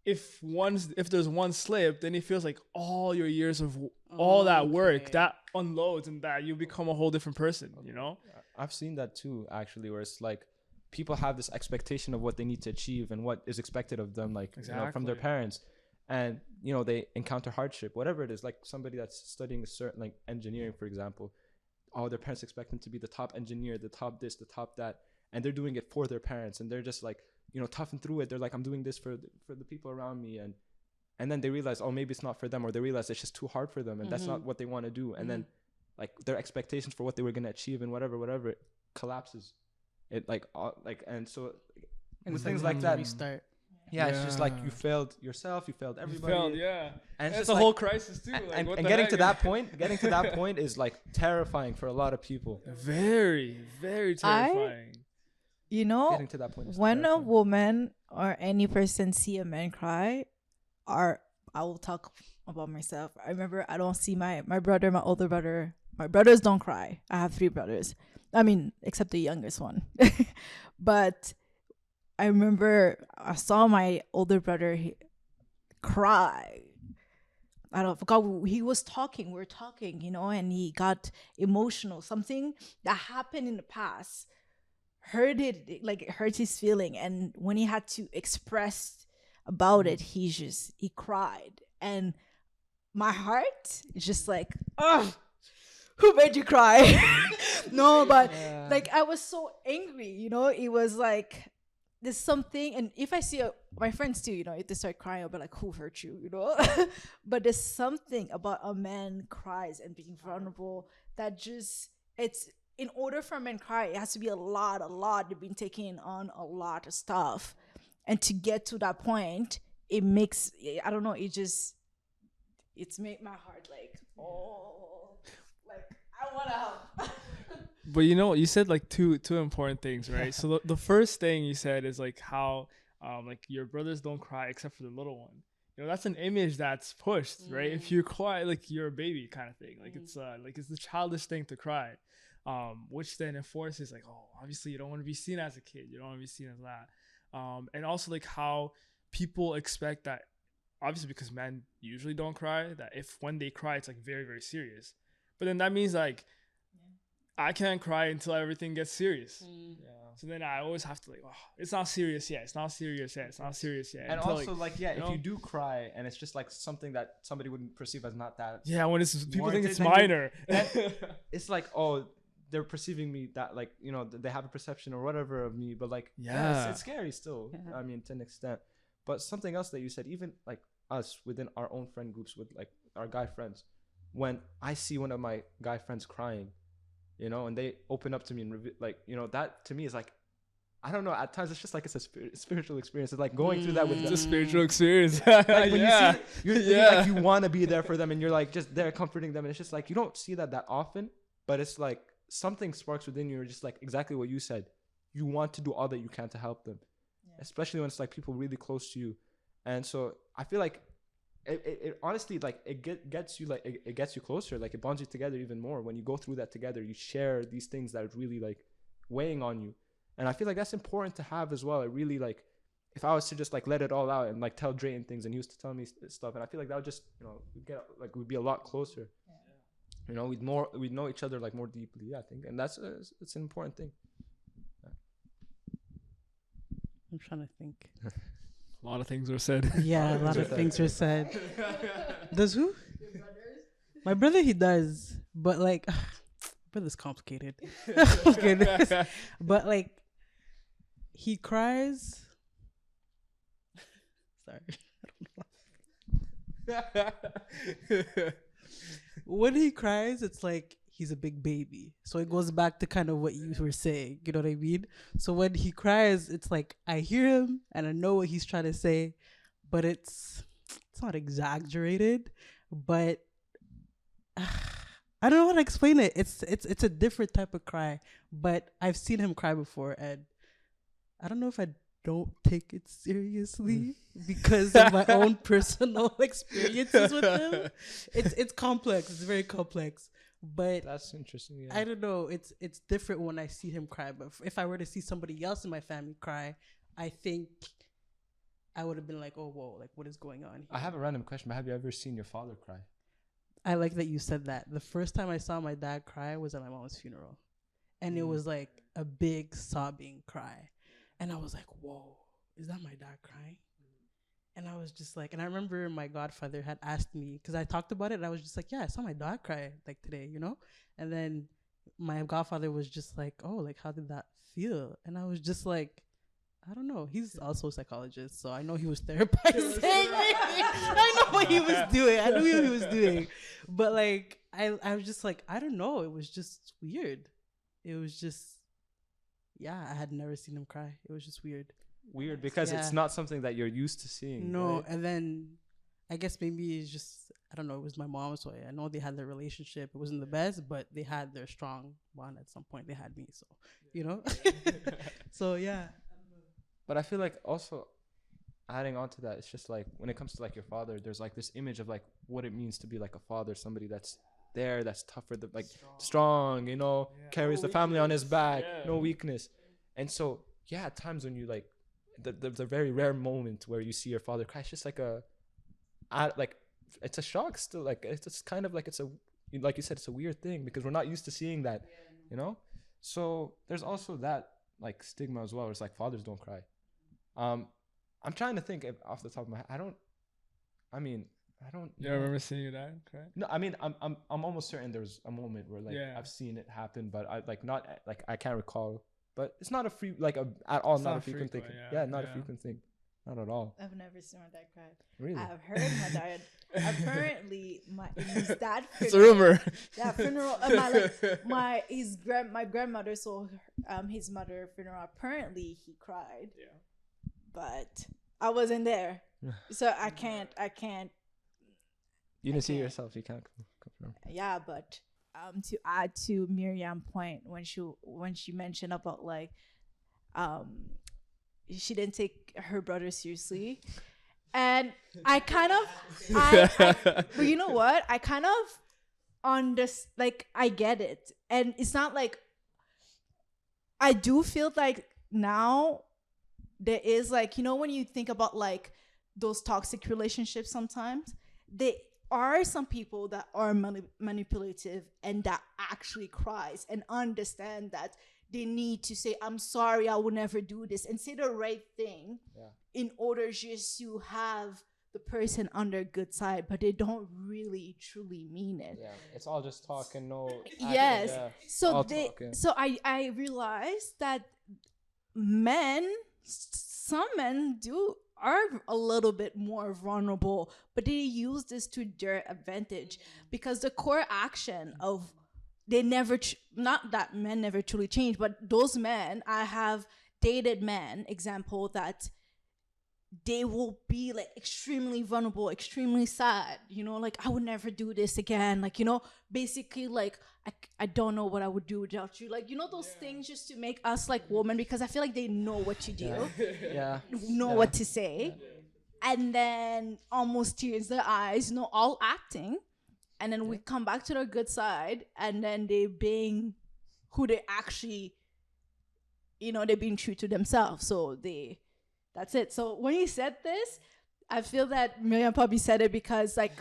if there's one slip, then it feels like all your years of all that work Okay. that unloads, and that you become a whole different person, you know. I've seen that too, actually, where it's like people have this expectation of what they need to achieve and what is expected of them, like, you know, from their Exactly. parents. And, you know, they encounter hardship, whatever it is, like somebody that's studying a certain, like engineering, for example. Oh, their parents expect them to be the top engineer, the top this, the top that. And they're doing it for their parents. And they're just like, you know, toughing through it. They're like, I'm doing this for the people around me. And then they realize, oh, maybe it's not for them, or they realize it's just too hard for them, and that's not what they want to do. And then like their expectations for what they were going to achieve and whatever it collapses. It like and so and with it's things like like you have that, to restart. yeah, it's just like Yeah. you failed yourself, you failed everybody. You failed, yeah. And It's it's a like, whole crisis too. Like, and what and the getting heck? to that point is like terrifying for a lot of people. Very, very terrifying. You know, Getting to that point is when a terrifying. woman or any person see a man cry, or I will talk about myself. I remember I don't see my brother, my older brother. My brothers don't cry. I have 3 brothers. I mean, except the youngest one. But I remember I saw my older brother cry. I don't forgot, he was talking. We were talking, you know, and he got emotional. Something that happened in the past hurt his feeling, and when he had to express about it, he cried. And my heart is just like, oh, who made you cry? No, but like I was so angry, it was like there's something. And if I see my friends too, if they start crying, I'll be like, who hurt you, But there's something about a man cries and being vulnerable that just, it's, in order for a man to cry, it has to be a lot. They've been taking on a lot of stuff, and to get to that point, it makes, I don't know, it's made my heart like, oh, like I want to help. But you said like two important things, right? So the first thing you said is like how like your brothers don't cry except for the little one. That's an image that's pushed, right? If you cry, like you're a baby kind of thing. Like it's the childish thing to cry, which then enforces like, oh, obviously you don't want to be seen as a kid. You don't want to be seen as that. And also like how people expect that, obviously because men usually don't cry, that if when they cry, it's like very, very serious. But then that means like, I can't cry until everything gets serious. So then I always have to like, oh, it's not serious yet. It's not serious yet. It's not serious yet. And until, also if you do cry and it's just like something that somebody wouldn't perceive as not that. Yeah, when it's people think warranted, it's minor. It's like, oh, they're perceiving me that like, they have a perception or whatever of me, but like, it's scary still. Yeah. I mean, to an extent. But something else that you said, even like us within our own friend groups with like our guy friends, when I see one of my guy friends crying, and they open up to me and that to me is like, I don't know, at times it's just like it's a spiritual experience. It's like going through that with them. It's a spiritual experience. Like when you see it, you're like you want to be there for them and you're like just there comforting them, and it's just like you don't see that often, but it's like something sparks within you. You're just like exactly what you said. You want to do all that you can to help them, especially when it's like people really close to you. And so I feel like it honestly, like it gets you, like it gets you closer, like it bonds you together even more when you go through that together. You share these things that are really like weighing on you, and I feel like that's important to have as well. It really, like, if I was to just like let it all out and like tell Drayton things and he used to tell me stuff, and I feel like that would just we'd be a lot closer. We'd know each other like more deeply. I think, and that's it's an important thing. I'm trying to think. A lot of things were said. Yeah, a lot of things were said. Does who? My brother, he does. But like, brother's complicated. Okay, but like, he cries. Sorry. I don't know. When he cries, it's like he's a big baby. So it goes back to kind of what you were saying. You know what I mean? So when he cries, it's like I hear him and I know what he's trying to say, but it's not exaggerated. But I don't know how to explain it. It's a different type of cry. But I've seen him cry before, and I don't know if I don't take it seriously because of my own personal experiences with him. It's complex. It's very complex. But that's interesting. Yeah. I don't know. It's different when I see him cry. But if I were to see somebody else in my family cry, I think I would have been like, "Oh, whoa! Like, what is going on here?" I have a random question. But have you ever seen your father cry? I like that you said that. The first time I saw my dad cry was at my mom's funeral, and it was like a big sobbing cry, and I was like, "Whoa! Is that my dad crying?" And I was just like, and I remember my godfather had asked me, because I talked about it, and I was just like, yeah, I saw my dad cry like today, And then my godfather was just like, oh, like, how did that feel? And I was just like, I don't know. He's also a psychologist, so I know he was therapizing. I know what he was doing. I knew what he was doing. But like, I was just like, I don't know. It was just weird. It was just, yeah, I had never seen him cry. It was just weird. Weird because it's not something that you're used to seeing. No, right? And then I guess maybe it's just, I don't know, it was my mom, so I know they had their relationship. It wasn't the best, but they had their strong bond at some point. They had me, so, So, yeah. But I feel like also adding on to that, it's just like when it comes to like your father, there's like this image of like what it means to be like a father, somebody that's there, that's tougher, like strong, carries the family on his back, no weakness. And so, yeah, at times when you like, the very rare moment where you see your father cry, it's just like it's a shock still. Like it's kind of like like you said, it's a weird thing because we're not used to seeing that, So there's also that like stigma as well. Where it's like fathers don't cry. I'm trying to think off the top of my head. I don't Yeah, I remember seeing your dad cry. No, I mean, I'm almost certain there was a moment where like Yeah. I've seen it happen, but I like not like I can't recall. But it's not a free like at all, It's not not a frequent thing. frequent, Yeah, yeah, not a yeah. frequent thing, not at all. I've never seen my dad cry. Really? I've heard my dad. Apparently, his dad. It's a rumor. That funeral. My grandmother saw his mother funeral. Apparently, he cried. Yeah. But I wasn't there, so I can't. You didn't see it can't. yourself. You can't confirm. Yeah, but to add to Miriam's point when she mentioned about like she didn't take her brother seriously, and I kind of but you know what, I kind of like I get it, and it's not like I do feel like now there is like, you know, when you think about like those toxic relationships, sometimes they are some people that are manipulative and that actually cries and understand that they need to say, I'm sorry, I will never do this, and say the right thing in order just to have the person on their good side, but they don't really truly mean it. Yeah, it's all just talk and no action. Yes. Yeah. So All they talk, yeah. so I realized that some men are a little bit more vulnerable, but they use this to their advantage, because the core action of not that men never truly change, but those men, I have dated men, example, that they will be like extremely vulnerable, extremely sad, you know, like I would never do this again, like, you know, basically like I don't know what I would do without you, like, you know, those things just to make us like women, because I feel like they know what to do, know what to say, and then almost tears in their eyes, you know, all acting, and then we come back to their good side, and then they being who they actually, you know, they're being true to themselves, so that's it. So when you said this, I feel that Miriam probably said it because like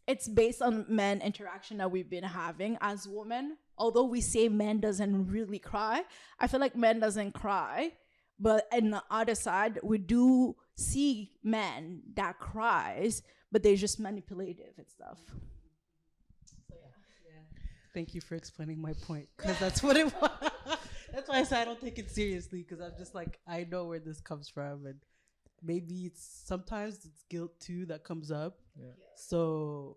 it's based on men interaction that we've been having as women. Although we say men doesn't really cry, I feel like men doesn't cry. But on the other side, we do see men that cries, but they're just manipulative and stuff. So yeah. Thank you for explaining my point, because that's what it was. That's why I said I don't take it seriously, because I'm just like, I know where this comes from, and maybe sometimes it's guilt too that comes up. Yeah. So,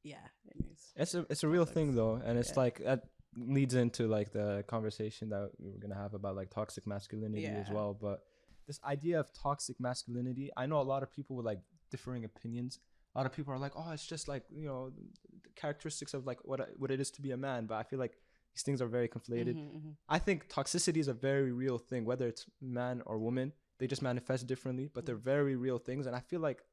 yeah. Anyways. It's a real thing though, and it's like that leads into like the conversation that we were gonna have about like toxic masculinity as well. But this idea of toxic masculinity, I know a lot of people with like differing opinions. A lot of people are like, oh, it's just like, you know, the characteristics of like what it is to be a man. But I feel like these things are very conflated. I think toxicity is a very real thing, whether it's man or woman. They just manifest differently, but they're very real things. And I feel like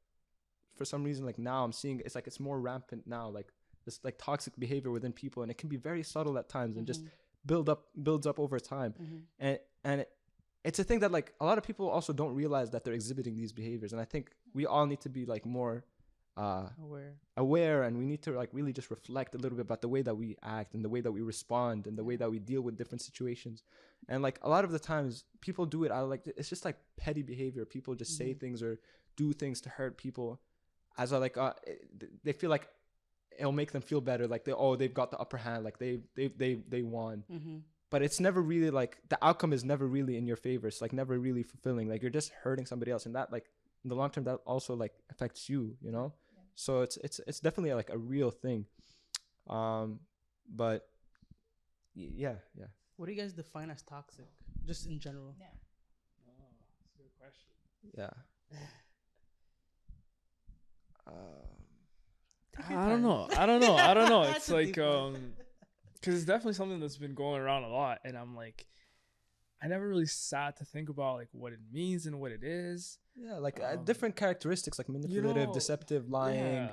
for some reason, like now I'm seeing it's like it's more rampant now, like this like toxic behavior within people, and it can be very subtle at times and just builds up over time. And it's a thing that like a lot of people also don't realize that they're exhibiting these behaviors. And I think we all need to be like more aware, and we need to like really just reflect a little bit about the way that we act and the way that we respond and the way that we deal with different situations. And like a lot of the times people do it out of like, it's just like petty behavior. People just say things or do things to hurt people as a like they feel like it'll make them feel better, like they've got the upper hand, like they won. But it's never really like the outcome is never really in your favor. It's like never really fulfilling. Like you're just hurting somebody else, and that like in the long term that also like affects you, you know. So it's definitely like a real thing. But yeah. What do you guys define as toxic, just in general? Yeah. Oh, that's a good question. Yeah. I don't know. It's That's a like deep one. because it's definitely something that's been going around a lot, and I'm like, I never really sat to think about like what it means and what it is. Yeah, like different characteristics, like manipulative, deceptive, lying,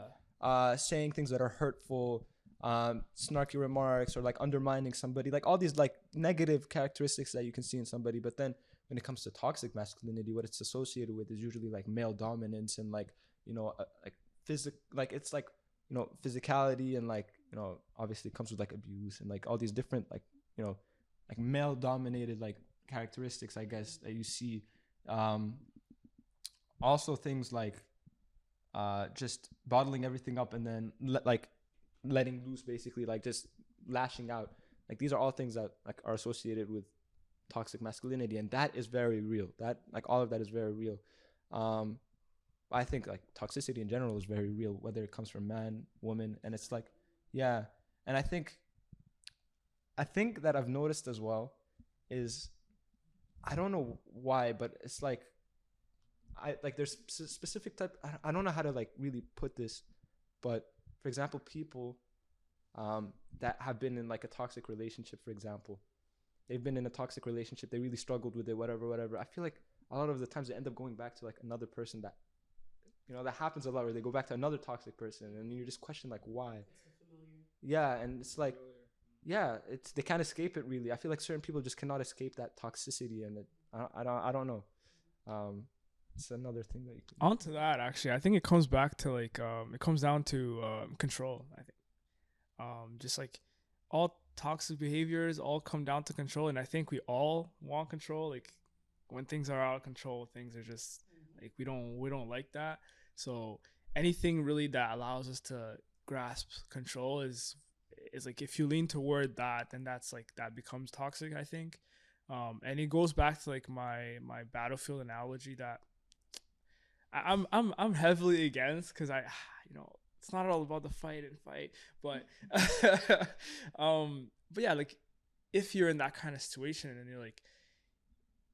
saying things that are hurtful, snarky remarks, or like undermining somebody, like all these like negative characteristics that you can see in somebody. But then when it comes to toxic masculinity, what it's associated with is usually like male dominance and like, you know, like like it's like, you know, physicality, and like, you know, obviously it comes with like abuse and like all these different like, you know, like male dominated like characteristics, I guess, that you see. also things like just bottling everything up and then letting loose, basically, like just lashing out. Like these are all things that like are associated with toxic masculinity, and that is very real. That like all of that is very real. I think like toxicity in general is very real, whether it comes from man, woman, and it's like, yeah. And I think that I've noticed as well is, I don't know why, but it's like, I like there's specific type. I don't know how to like really put this, but for example, people that have been in like a toxic relationship, for example, they've been in a toxic relationship, they really struggled with it, whatever. I feel like a lot of the times they end up going back to like another person that, you know, that happens a lot, where they go back to another toxic person and you just question like why. Yeah, and it's like, yeah, it's, they can't escape it really. I feel like certain people just cannot escape that toxicity, and I don't know. It's another thing that you can. Onto that, actually, I think it comes back to like it comes down to control. I think just like all toxic behaviors all come down to control, and I think we all want control. Like when things are out of control, things are just like we don't like that. So anything really that allows us to grasp control is like, if you lean toward that, then that's like, that becomes toxic, I think. And it goes back to like my battlefield analogy that I'm heavily against, because I, you know, it's not all about the fight, but but yeah, like if you're in that kind of situation and you're like,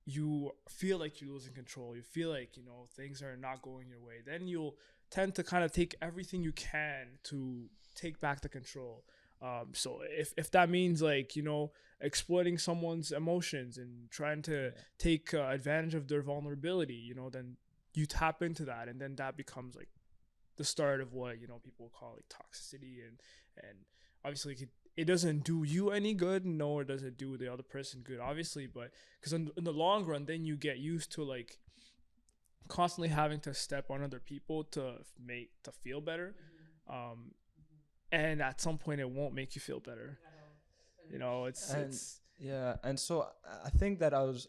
you feel like you're losing control, you feel like, you know, things are not going your way, then you'll tend to kind of take everything you can to take back the control. So if that means like, you know, exploiting someone's emotions and trying to take advantage of their vulnerability, you know, then you tap into that, and then that becomes like the start of what, you know, people call like toxicity, and obviously it doesn't do you any good, nor does it do the other person good, obviously, but because in the long run, then you get used to like constantly having to step on other people to feel better, and at some point it won't make you feel better. You know, it's yeah. And so I think that I was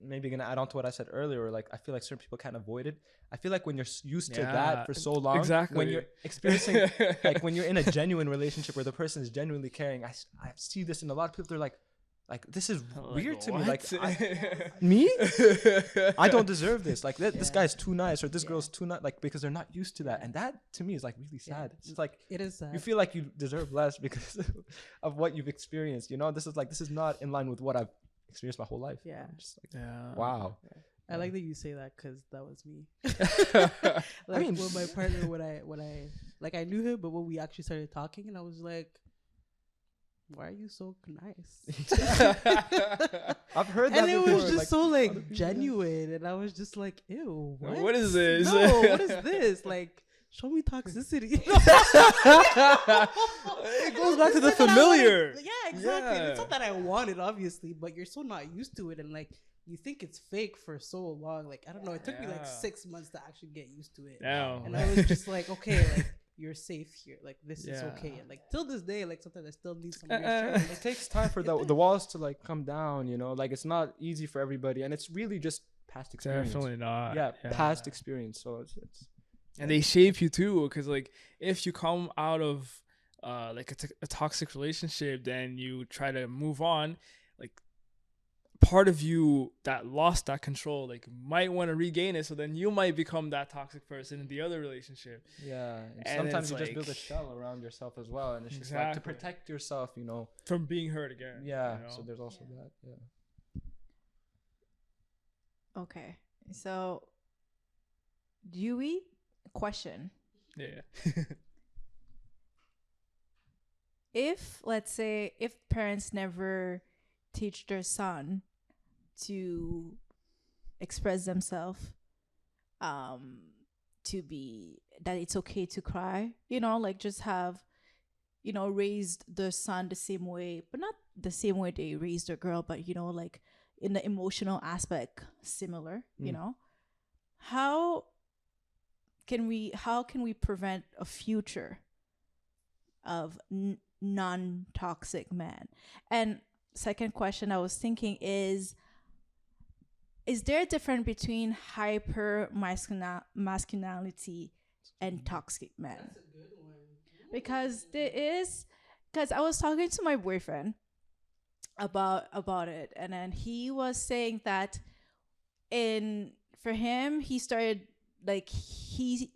maybe gonna add on to what I said earlier. Like I feel like certain people can't avoid it. I feel like when you're used to that for so long, exactly, when you're experiencing like when you're in a genuine relationship where the person is genuinely caring, I see this in a lot of people. They're like this is weird to me. Like me, I don't deserve this. Like this guy's too nice, or this girl's too nice. Like because they're not used to that, and that to me is like really sad. It's like it is sad. You feel like you deserve less because of what you've experienced. You know, this is not in line with what I've experienced my whole life. Yeah. I'm just like, wow. Yeah. I like that you say that, because that was me. Like, I mean, with my partner, when I like, I knew him, but when we actually started talking, and I was like, why are you so nice? I've heard that and it before. was just like, so like genuine, and I was just like, ew, what is this? No, what is this? Like, show me toxicity. It goes back to the familiar. Yeah, exactly. It's not that I want it, obviously, but you're so not used to it, and like you think it's fake for so long. Like, I don't know. It took me like 6 months to actually get used to it. And I was just like, okay, like you're safe here. Like this is okay. And like till this day, like sometimes I still need some reassurance. It takes time for the walls to like come down. You know, like it's not easy for everybody, and it's really just past experience. Definitely not. Yeah, past experience. So it's and they shape you too, because like if you come out of like a toxic relationship, then you try to move on, like part of you that lost that control like might want to regain it, so then you might become that toxic person in the other relationship. And sometimes you just build a shell around yourself as well, and it's just like to protect yourself, you know, from being hurt again. You know? So there's also that. Okay, so Dewey, question. If let's say if parents never teach their son to express themselves, to be that it's okay to cry, you know, like just have, you know, raised the son the same way, but not the same way they raised their girl, but you know, like in the emotional aspect similar, you know, how can we prevent a future of non-toxic men? And second question I was thinking is, is there a difference between hyper masculinity and toxic men? Because there is, because I was talking to my boyfriend about it, and then he was saying that for him, he started like he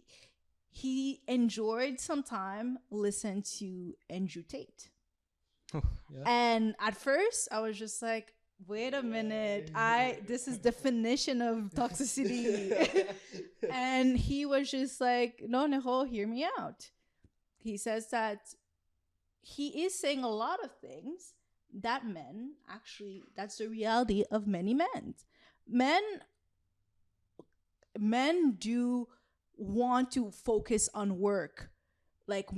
enjoyed some time listen to Andrew Tate. Yeah. And at first I was just like, wait a minute, this is definition of toxicity. And he was just like, no, Nicole, hear me out. He says that he is saying a lot of things that men actually, that's the reality of many men. Men do want to focus on work, like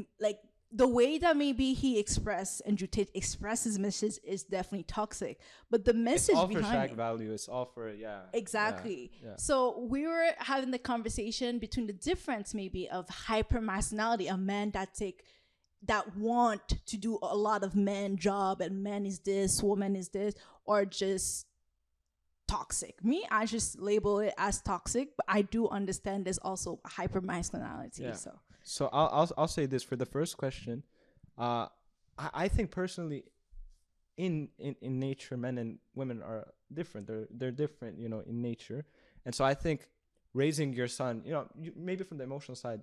the way that maybe he expressed and Tate expresses message is definitely toxic, but the message It's all for behind shock it, value. It's all for exactly. Yeah. So we were having the conversation between the difference maybe of hyper masculinity, a man that want to do a lot of man job, and man is this, woman is this, or just toxic. Me, I just label it as toxic, but I do understand there's also hyper masculinity. Yeah. So I'll say this for the first question. I think personally, in nature, men and women are different. They're different, in nature. And so I think raising your son, maybe from the emotional side,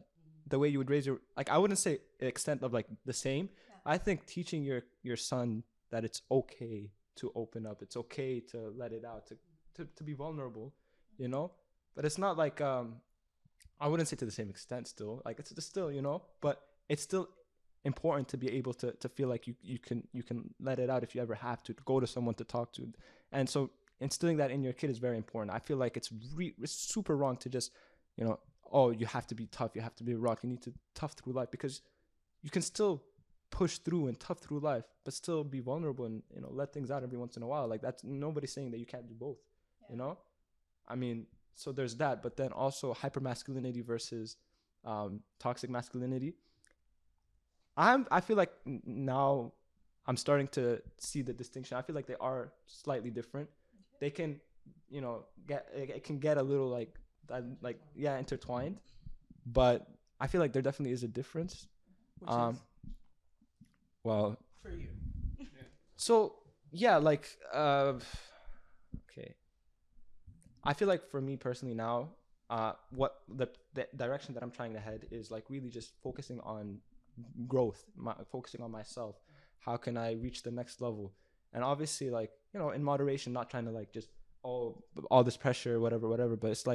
the way you would raise I wouldn't say extent of like the same. Yeah. I think teaching your son that it's okay to open up, it's okay to let it out, to be vulnerable, but it's not like I wouldn't say to the same extent still, like it's still, but it's still important to be able to feel like you can let it out if you ever have to go to someone to talk to. And so instilling that in your kid is very important. I feel like it's super wrong to just, oh, you have to be tough, you have to be a rock, you need to tough through life, because you can still push through and tough through life, but still be vulnerable and, let things out every once in a while. Like, that's, nobody's saying that you can't do both. Yeah. I mean, so there's that, but then also hypermasculinity versus toxic masculinity. I feel like now I'm starting to see the distinction. I feel like they are slightly different. They can, it can get a little intertwined, but I feel like there definitely is a difference. Which is? Well, for you. So yeah, okay. I feel like for me personally now, what the direction that I'm trying to head is like really just focusing on growth, focusing on myself. How can I reach the next level? And obviously, in moderation, not trying to just all this pressure, whatever. But it's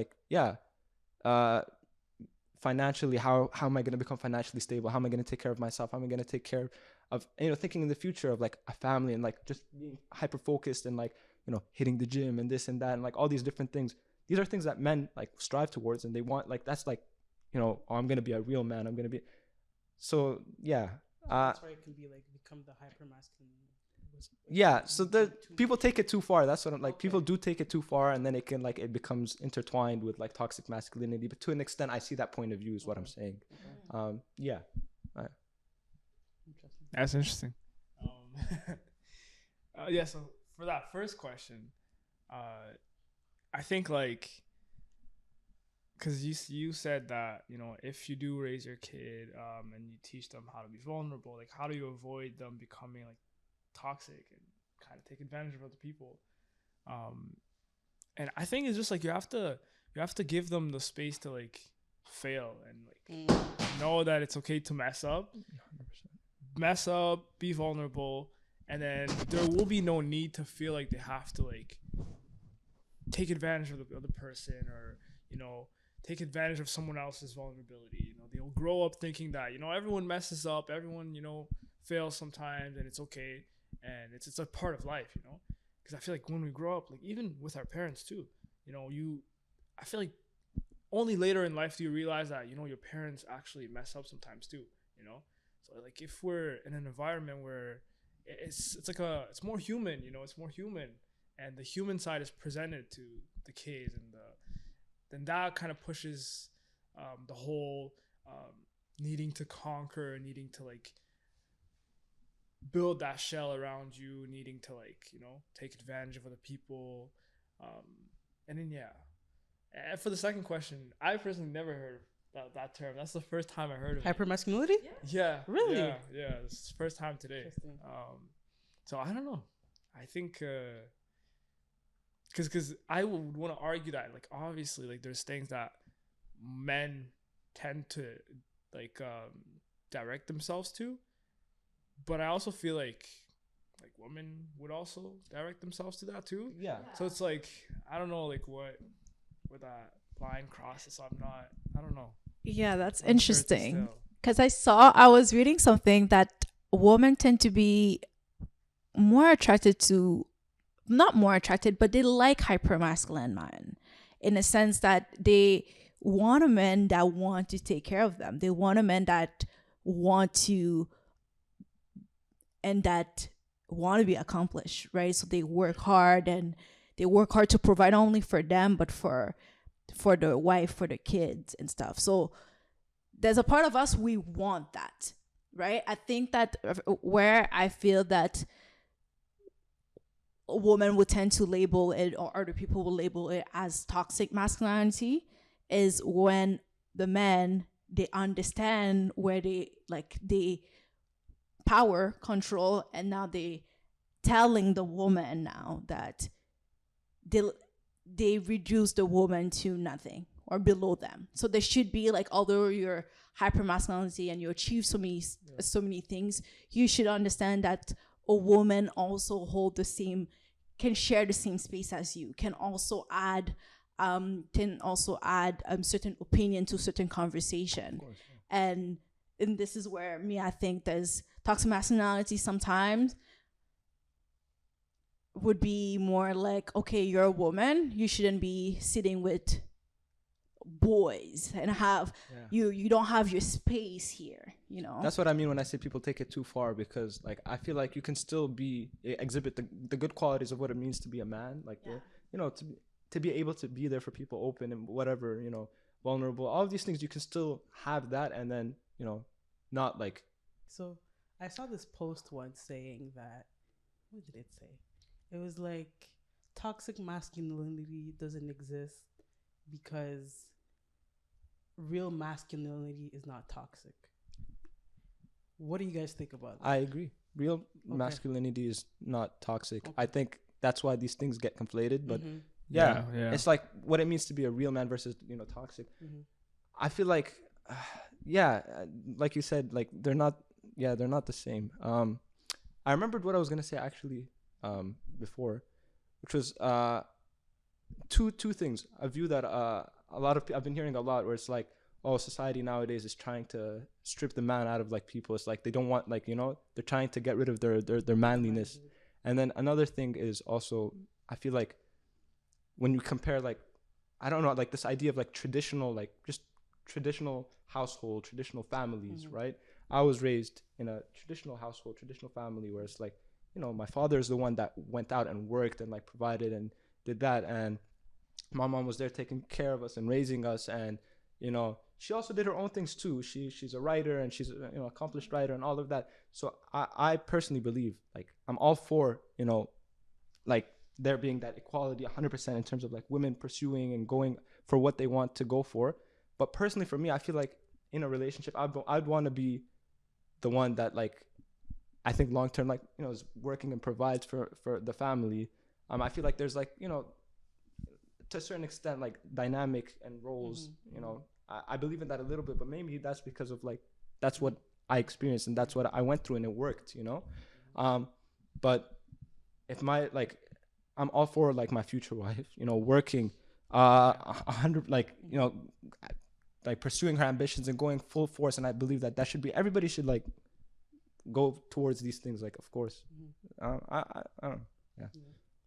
financially, how am I going to become financially stable? How am I going to take care of myself? How am I going to take care of, thinking in the future of a family, and just being hyper focused and hitting the gym and this and that and all these different things. These are things that men strive towards, and they want that's oh, I'm going to be a real man. I'm going to be. So yeah. That's why it can be become the hyper masculine. Yeah, so the people take it too far. That's what I'm okay. People do take it too far, and then it can it becomes intertwined with toxic masculinity. But to an extent, I see that point of view is what I'm saying. Yeah. Interesting. That's interesting. Yeah. So for that first question, I think because you said that if you do raise your kid and you teach them how to be vulnerable, how do you avoid them becoming toxic and kind of take advantage of other people? And I think it's just you have to give them the space to fail and know that it's okay to mess up, be vulnerable, and then there will be no need to feel like they have to take advantage of the other person, or take advantage of someone else's vulnerability. They'll grow up thinking that everyone messes up, everyone fails sometimes, and it's okay. And it's a part of life, because I feel when we grow up, even with our parents too, I feel only later in life do you realize that, your parents actually mess up sometimes too, So if we're in an environment where it's more human, it's more human, and the human side is presented to the kids, and then that kind of pushes the whole needing to conquer, needing to build that shell around you, needing to take advantage of other people, And then and for the second question, I personally never heard that term. That's the first time I heard of it. Hypermasculinity? Yeah. Really? Yeah. It's the first time today. Interesting. So I don't know. I think because I would want to argue that, like, obviously, like, there's things that men tend to like direct themselves to, but I also feel like women would also direct themselves to that too. Yeah. So it's like, I don't know, like, what that line crosses. I don't know. Yeah, that's I'm sure it's interesting. still- Because I was reading something that women tend to be more attracted to, not more attracted, but they like hypermasculine men in a sense that they want a man that want to take care of them. They want a man that want to be accomplished, right? So they work hard to provide not only for them but for the wife, for the kids and stuff. So there's a part of us, we want that, right? I think that where I feel that a woman would tend to label it, or other people will label it as toxic masculinity, is when the men, they understand where they power control, and now they telling the woman now that they reduce the woman to nothing or below them. So there should be like, although you're hyper masculinity and you achieve so many things, you should understand that a woman also can share the same space as you, can also add certain opinion to certain conversation. Of course, yeah. And this is where I think there's toxic masculinity sometimes would be more like, okay, you're a woman, you shouldn't be sitting with boys and you don't have your space here, you know. That's what I mean when I say people take it too far, because like I feel like you can still exhibit the good qualities of what it means to be a man, like to be able to be there for people, open and whatever, vulnerable, all of these things. You can still have that, and then not like. So I saw this post once saying that, what did it say? It was like, toxic masculinity doesn't exist because real masculinity is not toxic. What do you guys think about that? I agree. Real masculinity is not toxic. I think that's why these things get conflated. But yeah, it's like what it means to be a real man versus toxic. I feel like like you said, like they're not the same. I remembered what I was gonna say actually before, which was two things. A view that a lot of I've been hearing a lot, where it's like, oh, society nowadays is trying to strip the man out of like people. It's like they don't want, like, they're trying to get rid of their manliness. And then another thing is also, I feel like when you compare, like, I don't know, like this idea of like traditional, like just traditional household, traditional families, right? I was raised in a traditional household, traditional family, where it's like, my father is the one that went out and worked and like provided and did that, and my mom was there taking care of us and raising us, and she also did her own things too. She's a writer, and she's a accomplished writer and all of that. So I personally believe, like, I'm all for like there being that equality 100% in terms of like women pursuing and going for what they want to go for. But personally for me, I feel like in a relationship, I'd want to be the one that, like, I think long term, like, is working and provides for the family. I feel like there's like, to a certain extent, like dynamic and roles, I believe in that a little bit, but maybe that's because of like, that's what I experienced and that's what I went through and it worked, but if I'm all for like my future wife, working 100, like, like pursuing her ambitions and going full force. And I believe that should be, everybody should like go towards these things, like, of course. I don't know. Yeah.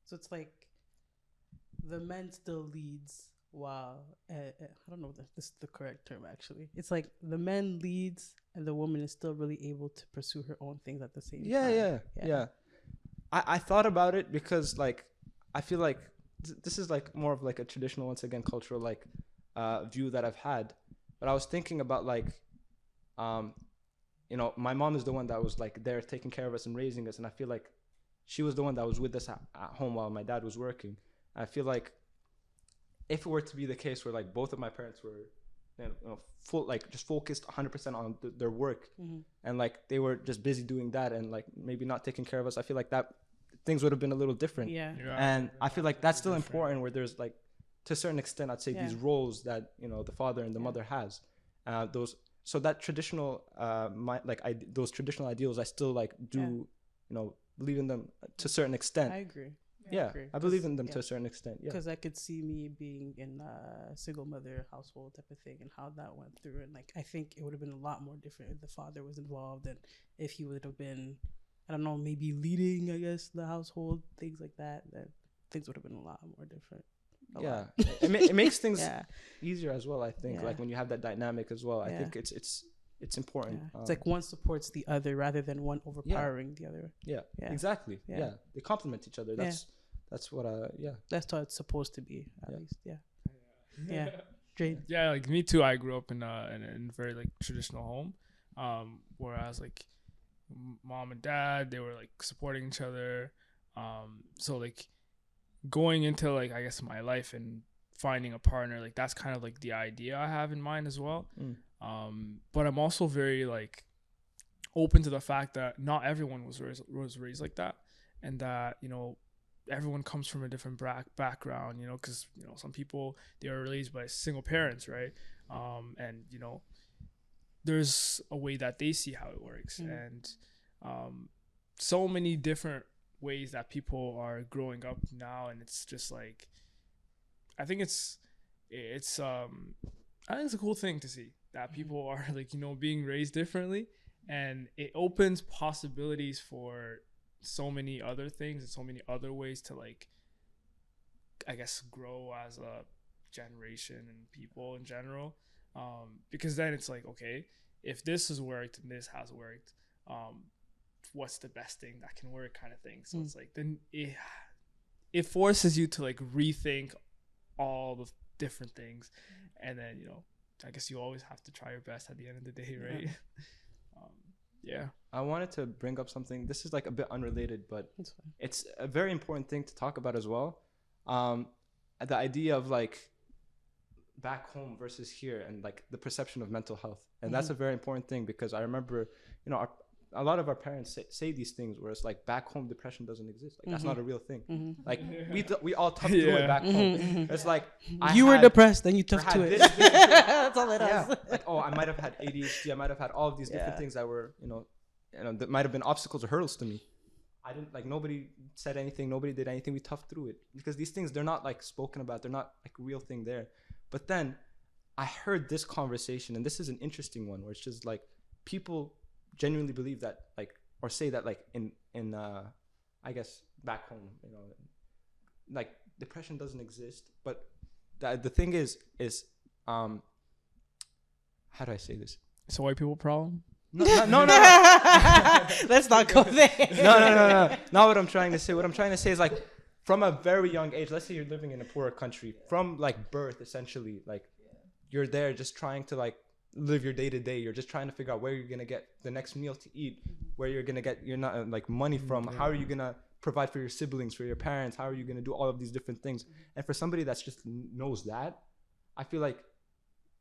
So it's like the men still leads while I don't know if this is the correct term actually. It's like the man leads and the woman is still really able to pursue her own things at the same time. Yeah. I thought about it because, like, I feel like this is like more of like a traditional, once again, cultural like view that I've had. But I was thinking about like my mom is the one that was like there taking care of us and raising us, and I feel like she was the one that was with us at home while my dad was working. I feel like if it were to be the case where like both of my parents were, full, like just focused 100% on their work, and like they were just busy doing that, and like maybe not taking care of us, I feel like that things would have been a little different. And I feel like that's still important, where there's like, to a certain extent, I'd say these roles that, the father and the mother has, those, so that traditional, those traditional ideals, I still like do, believe in them to a certain extent. I agree. I believe in them to a certain extent. Because I could see me being in a single mother household type of thing, and how that went through. And like, I think it would have been a lot more different if the father was involved, and if he would have been, I don't know, maybe leading, I guess, the household, things like that. Then things would have been a lot more different. It makes things easier as well. I think like when you have that dynamic as well. I think it's important. It's like one supports the other rather than one overpowering the other. Exactly. They complement each other. That's what that's how it's supposed to be, at least. Drayton. Yeah, like me too. I grew up in a very like traditional home, whereas like mom and dad, they were like supporting each other. So like going into like, I guess, my life and finding a partner, like that's kind of like the idea I have in mind as well. But I'm also very like open to the fact that not everyone was raised like that, and that everyone comes from a different background, because some people, they are raised by single parents, right? And there's a way that they see how it works, and so many different ways that people are growing up now, and it's just like, I think it's a cool thing to see that people are like being raised differently, and it opens possibilities for so many other things and so many other ways to like, I guess, grow as a generation and people in general, because then it's like, okay, if this has worked and this has worked, what's the best thing that can work, kind of thing. So it's like, then it forces you to like rethink all the different things, and then I guess you always have to try your best at the end of the day, right? I wanted to bring up something. This is like a bit unrelated, but it's a very important thing to talk about as well. The idea of like back home versus here, and like the perception of mental health, and that's a very important thing, because I remember a lot of our parents say these things where it's like, back home depression doesn't exist, like that's not a real thing. Like we all tough through it back home. It's like, you were depressed, then you tough to it. That's all it is. Like, oh, I might have had ADHD, I might have had all of these different things that were that might have been obstacles or hurdles to me. I didn't, like, nobody said anything, nobody did anything, we toughed through it, because these things, they're not like spoken about, they're not like a real thing there. But then I heard this conversation, and this is an interesting one, where it's just like, people genuinely believe that, like, or say that, like, in I guess back home, like, depression doesn't exist. But the thing is how do I say this? It's a white people problem. No. Let's not go there. No. Not what I'm trying to say. What I'm trying to say is, like, from a very young age, let's say you're living in a poorer country, from like birth, essentially, like, you're there just trying to like live your day to day. You're just trying to figure out where you're gonna get the next meal to eat, where you're gonna get like money from, how are you gonna provide for your siblings, for your parents, how are you gonna do all of these different things. And for somebody that's just knows that, I feel like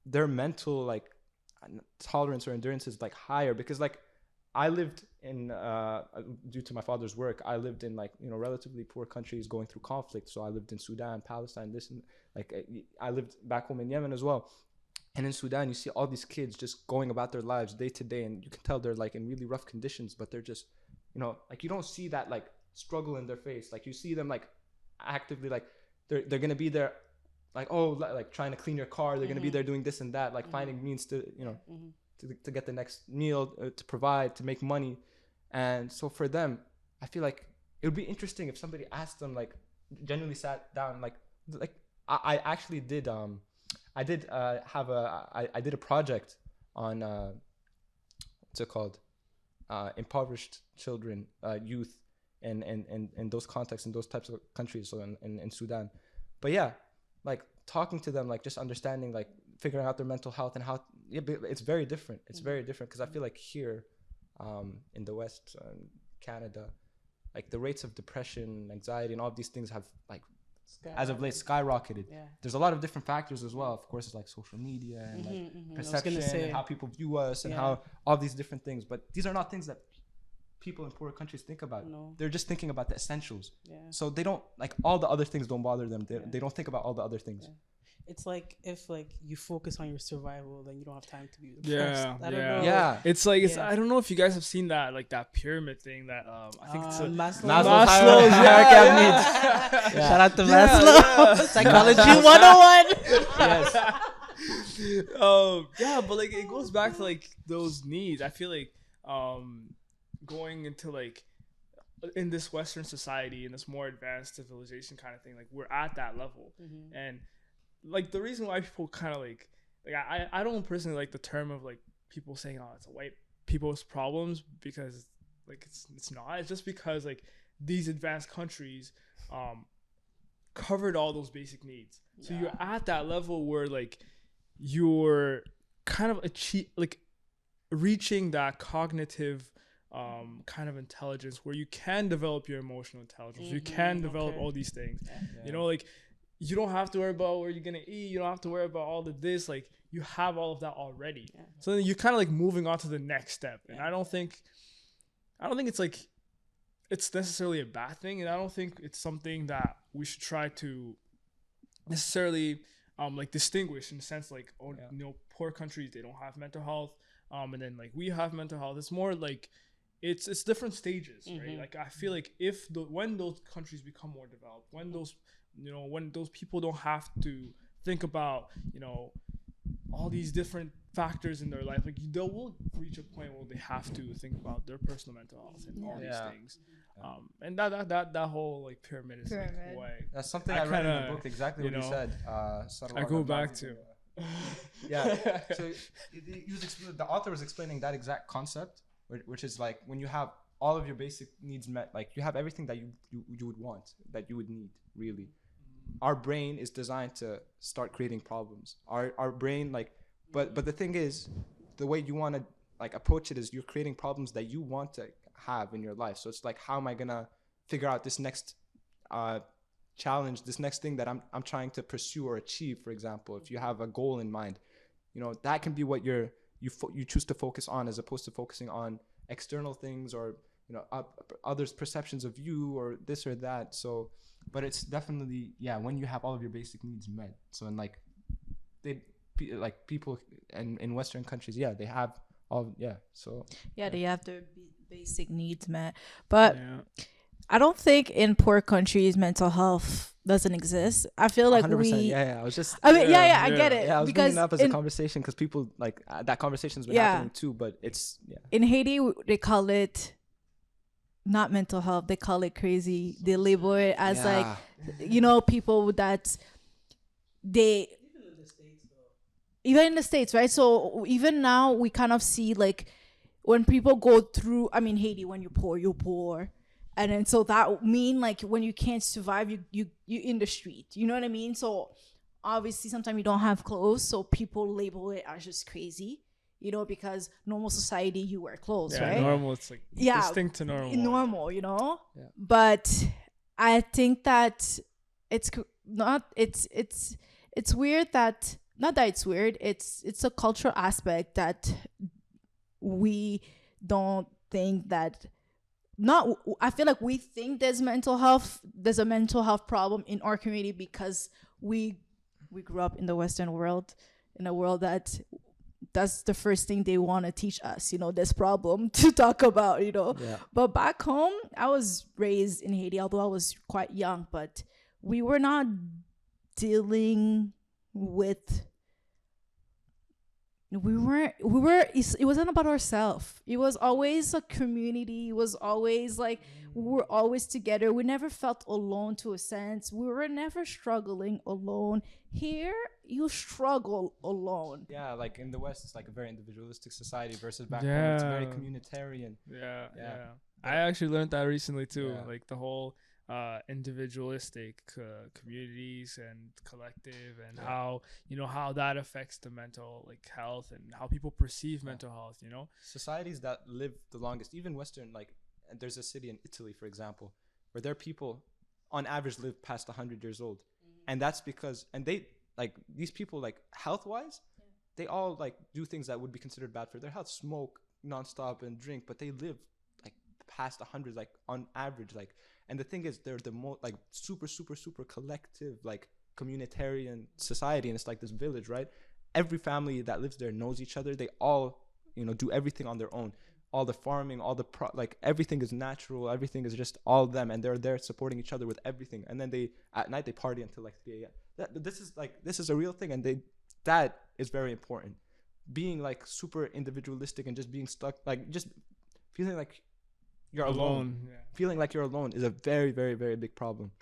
their mental like tolerance or endurance is like higher, because like I lived in due to my father's work, I lived in like relatively poor countries going through conflict. So I lived in Sudan, Palestine, this, and like I lived back home in Yemen as well. And in Sudan, you see all these kids just going about their lives day to day, and you can tell they're like in really rough conditions, but they're just like, you don't see that like struggle in their face. Like, you see them like actively, like they're gonna be there, like, oh, like trying to clean your car, they're gonna be there doing this and that, like finding means to to get the next meal, to provide, to make money. And so for them, I feel like it would be interesting if somebody asked them, like, genuinely sat down, like I actually did I did I did a project on what's it called, impoverished children, youth, and those contexts in those types of countries, so in Sudan. But yeah, like talking to them, like just understanding, like figuring out their mental health and how it's very different. It's very different, because I feel like here in the West, Canada, like the rates of depression, anxiety, and all of these things have like as of late skyrocketed. Yeah. There's a lot of different factors as well. Of course, it's like social media and like perception and how people view us and how all these different things. But these are not things that people in poorer countries think about. No. They're just thinking about the essentials. Yeah. So they don't like all the other things don't bother them. They don't think about all the other things. Yeah. It's like if like you focus on your survival, then you don't have time to be depressed. Yeah, I don't know. Yeah. It's like I don't know if you guys have seen that like that pyramid thing that I think it's Maslow's hierarchy of needs. Shout out to Maslow. Psychology 101. Yes. Yeah, but like it goes back to like those needs. I feel like going into like in this Western society, in this more advanced civilization kind of thing, like we're at that level. And like the reason why people kind of like I don't personally like the term of like people saying, oh, it's a white people's problems, because like it's not. It's just because like these advanced countries covered all those basic needs. So you're at that level where like you're kind of reaching that cognitive kind of intelligence where you can develop your emotional intelligence. You can develop all these things. You know, like you don't have to worry about where you're gonna eat. You don't have to worry about all of this. Like you have all of that already. So then you're kind of like moving on to the next step. And I don't think it's like it's necessarily a bad thing. And I don't think it's something that we should try to necessarily like distinguish in the sense like, you know, poor countries, they don't have mental health. And then like we have mental health. It's more like it's different stages, right? Like I feel like when those countries become more developed, when those people don't have to think about, you know, all these different factors in their life, like they will reach a point where they have to think about their personal mental health and all these things. And that whole like pyramid is like way. That's something I read in the book, exactly what you said. I go back to. Yeah. So the author was explaining that exact concept, which is like when you have all of your basic needs met, like you have everything that you would want, that you would need, really. Our brain is designed to start creating problems. Our brain, like, but the thing is, the way you want to like approach it is you're creating problems that you want to have in your life. So it's like, how am I gonna figure out this next challenge, this next thing that I'm trying to pursue or achieve? For example, if you have a goal in mind, you know, that can be what you choose to focus on, as opposed to focusing on external things or, you know, others' perceptions of you or this or that. So, but it's definitely, when you have all of your basic needs met. So, and like people in Western countries, they have all, so. They have their basic needs met. But I don't think in poor countries mental health doesn't exist. I feel like 100%, I was just. I mean, I get it. Yeah, I was because bringing it up as a conversation because people like that conversation's been happening too. But it's in Haiti they call it not mental health. They call it crazy. They label it as like, you know, people that they. Even in the States, right? So even now we kind of see like when people go through. I mean, Haiti, when you're poor. And then so that mean like when you can't survive, you in the street. You know what I mean? So obviously sometimes you don't have clothes, so people label it as just crazy, you know, because normal society you wear clothes, right? Normal, it's like distinct to normal. Normal, you know? Yeah. But I think that it's weird that not that it's weird, it's a cultural aspect that we don't think that I feel like we think there's a mental health problem in our community because we grew up in the Western world, in a world that's the first thing they want to teach us, you know, this problem to talk about, you know. But back home, I was raised in Haiti, although I was quite young, but we were not dealing with it wasn't about ourselves. It was always a community. It was always like we were always together. We never felt alone, to a sense. We were never struggling alone. Here you struggle alone. Like in the West it's like a very individualistic society versus back home it's very communitarian. I actually learned that recently too. Like the whole individualistic communities and collective and how, you know, how that affects the mental like health and how people perceive mental health, you know. Societies that live the longest, even Western, like there's a city in Italy, for example, where their people on average live past 100 years old. And that's because, and they, like, these people, like, health-wise, they all, like, do things that would be considered bad for their health, smoke nonstop and drink, but they live, like, past 100, like, on average, like. And the thing is, they're the most, like, super, super, super collective, like, communitarian society, and it's like this village, right? Every family that lives there knows each other. They all, you know, do everything on their own. All the farming, all the like, everything is natural. Everything is just all of them, and they're there supporting each other with everything. And then they, at night, they party until like 3 a.m. This is a real thing, and that is very important. Being like super individualistic and just being stuck, like just feeling like you're alone. Yeah. Feeling like you're alone is a very, very, very big problem.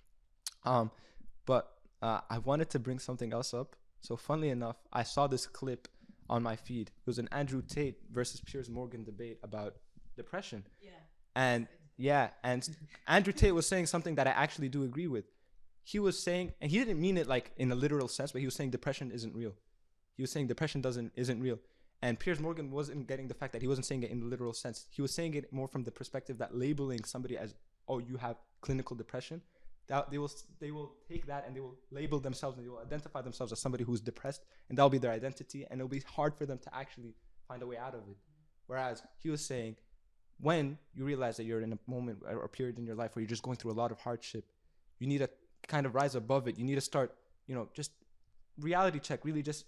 But I wanted to bring something else up. So funnily enough, I saw this clip on my feed. It was an Andrew Tate versus Piers Morgan debate about depression. And Andrew Tate was saying something that I actually do agree with. He was saying, and he didn't mean it like in a literal sense, but he was saying depression isn't real. He was saying depression isn't real. And Piers Morgan wasn't getting the fact that he wasn't saying it in the literal sense. He was saying it more from the perspective that labeling somebody as, oh, you have clinical depression, that they will take that and they will label themselves and they will identify themselves as somebody who's depressed, and that'll be their identity, and it'll be hard for them to actually find a way out of it. Whereas he was saying, when you realize that you're in a moment or a period in your life where you're just going through a lot of hardship, you need to kind of rise above it. You need to start, you know, just reality check, really just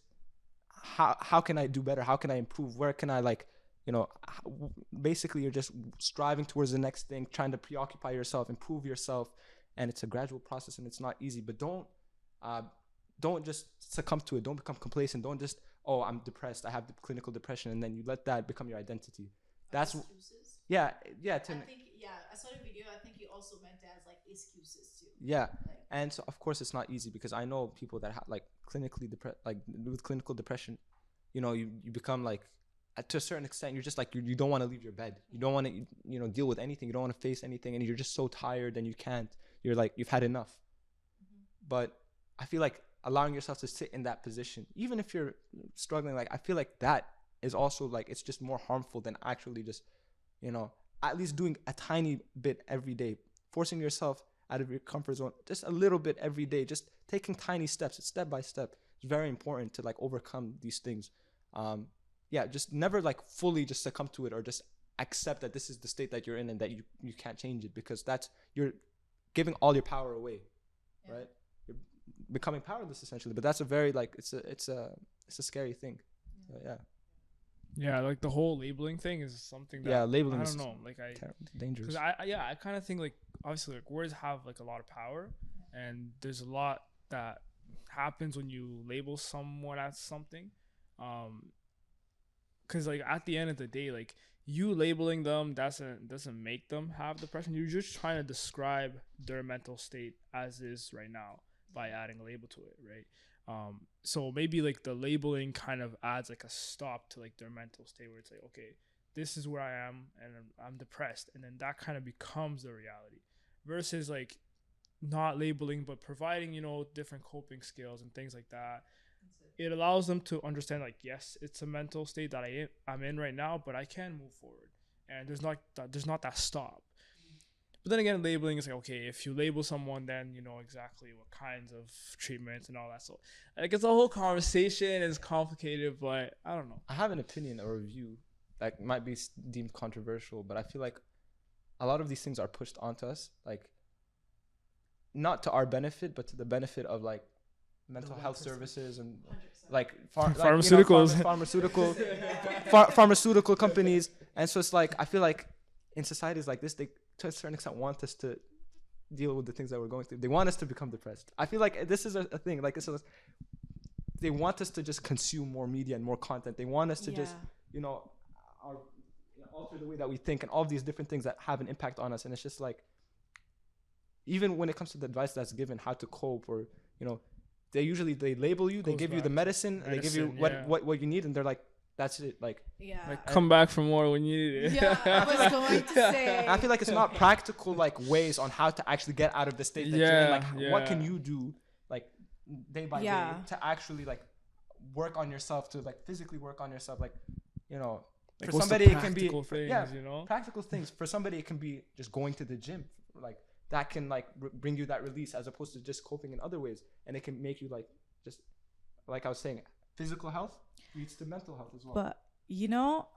how can I do better? How can I improve? Where can I, like, you know, basically you're just striving towards the next thing, trying to preoccupy yourself, improve yourself. And it's a gradual process and it's not easy, but don't just succumb to it. Don't become complacent. Don't just, oh, I'm depressed, I have the clinical depression, and then you let that become your identity. That's excuses. Yeah. I think I saw the video. I think he also meant that as like excuses too. Yeah, and so of course it's not easy, because I know people that have like clinically depressed, like with clinical depression, you know, you become like, to a certain extent, you're just like, you don't want to leave your bed. You don't want to, you know, deal with anything. You don't want to face anything, and you're just so tired and you can't. You're like, you've had enough. But I feel like allowing yourself to sit in that position, even if you're struggling, like, I feel like that is also like, it's just more harmful than actually just, you know, at least doing a tiny bit every day, forcing yourself out of your comfort zone just a little bit every day, just taking tiny steps, step by step. It's very important to like overcome these things. Just never like fully just succumb to it, or just accept that this is the state that you're in and that you can't change it, because you're giving all your power away, right? You're becoming powerless essentially. But that's a very like, it's a scary thing. Yeah, like the whole labeling thing is something that labeling I don't know, like dangerous. Because I kind of think like, obviously, like words have like a lot of power, and there's a lot that happens when you label someone as something. Because like at the end of the day, like you labeling them doesn't make them have depression. You're just trying to describe their mental state as is right now by adding a label to it, right? So maybe like the labeling kind of adds like a stop to like their mental state, where it's like, okay, this is where I am and I'm depressed, and then that kind of becomes the reality, versus like not labeling but providing, you know, different coping skills and things like that. It allows them to understand, like, yes, it's a mental state that I'm in right now, but I can move forward, and there's not that stop. But then again, labeling is like, okay, if you label someone, then you know exactly what kinds of treatments and all that. So like, it's a whole conversation. It's complicated, but I don't know. I have an opinion or a view that might be deemed controversial, but I feel like a lot of these things are pushed onto us, like not to our benefit, but to the benefit of like mental health services and like pharmaceuticals, pharmaceutical companies. And so it's like, I feel like in societies like this, they to a certain extent want us to deal with the things that we're going through. They want us to become depressed. I feel like this is a thing, like they want us to just consume more media and more content. They want us to just, you know, alter the way that we think, and all of these different things that have an impact on us. And it's just like, even when it comes to the advice that's given, how to cope, or, you know, they label you, they give you the medicine, they give you what you need, and they're like, that's it. Like come back for more when you need it. Yeah, I was going to say. I feel like it's not practical like ways on how to actually get out of the state that you're in. Like what can you do like day by day to actually like work on yourself, to like physically work on yourself, like, you know, like for somebody it can be things, you know, practical things. For somebody it can be just going to the gym, like that can like bring you that release, as opposed to just coping in other ways. And it can make you like, just like I was saying, physical health leads to mental health as well. But you know,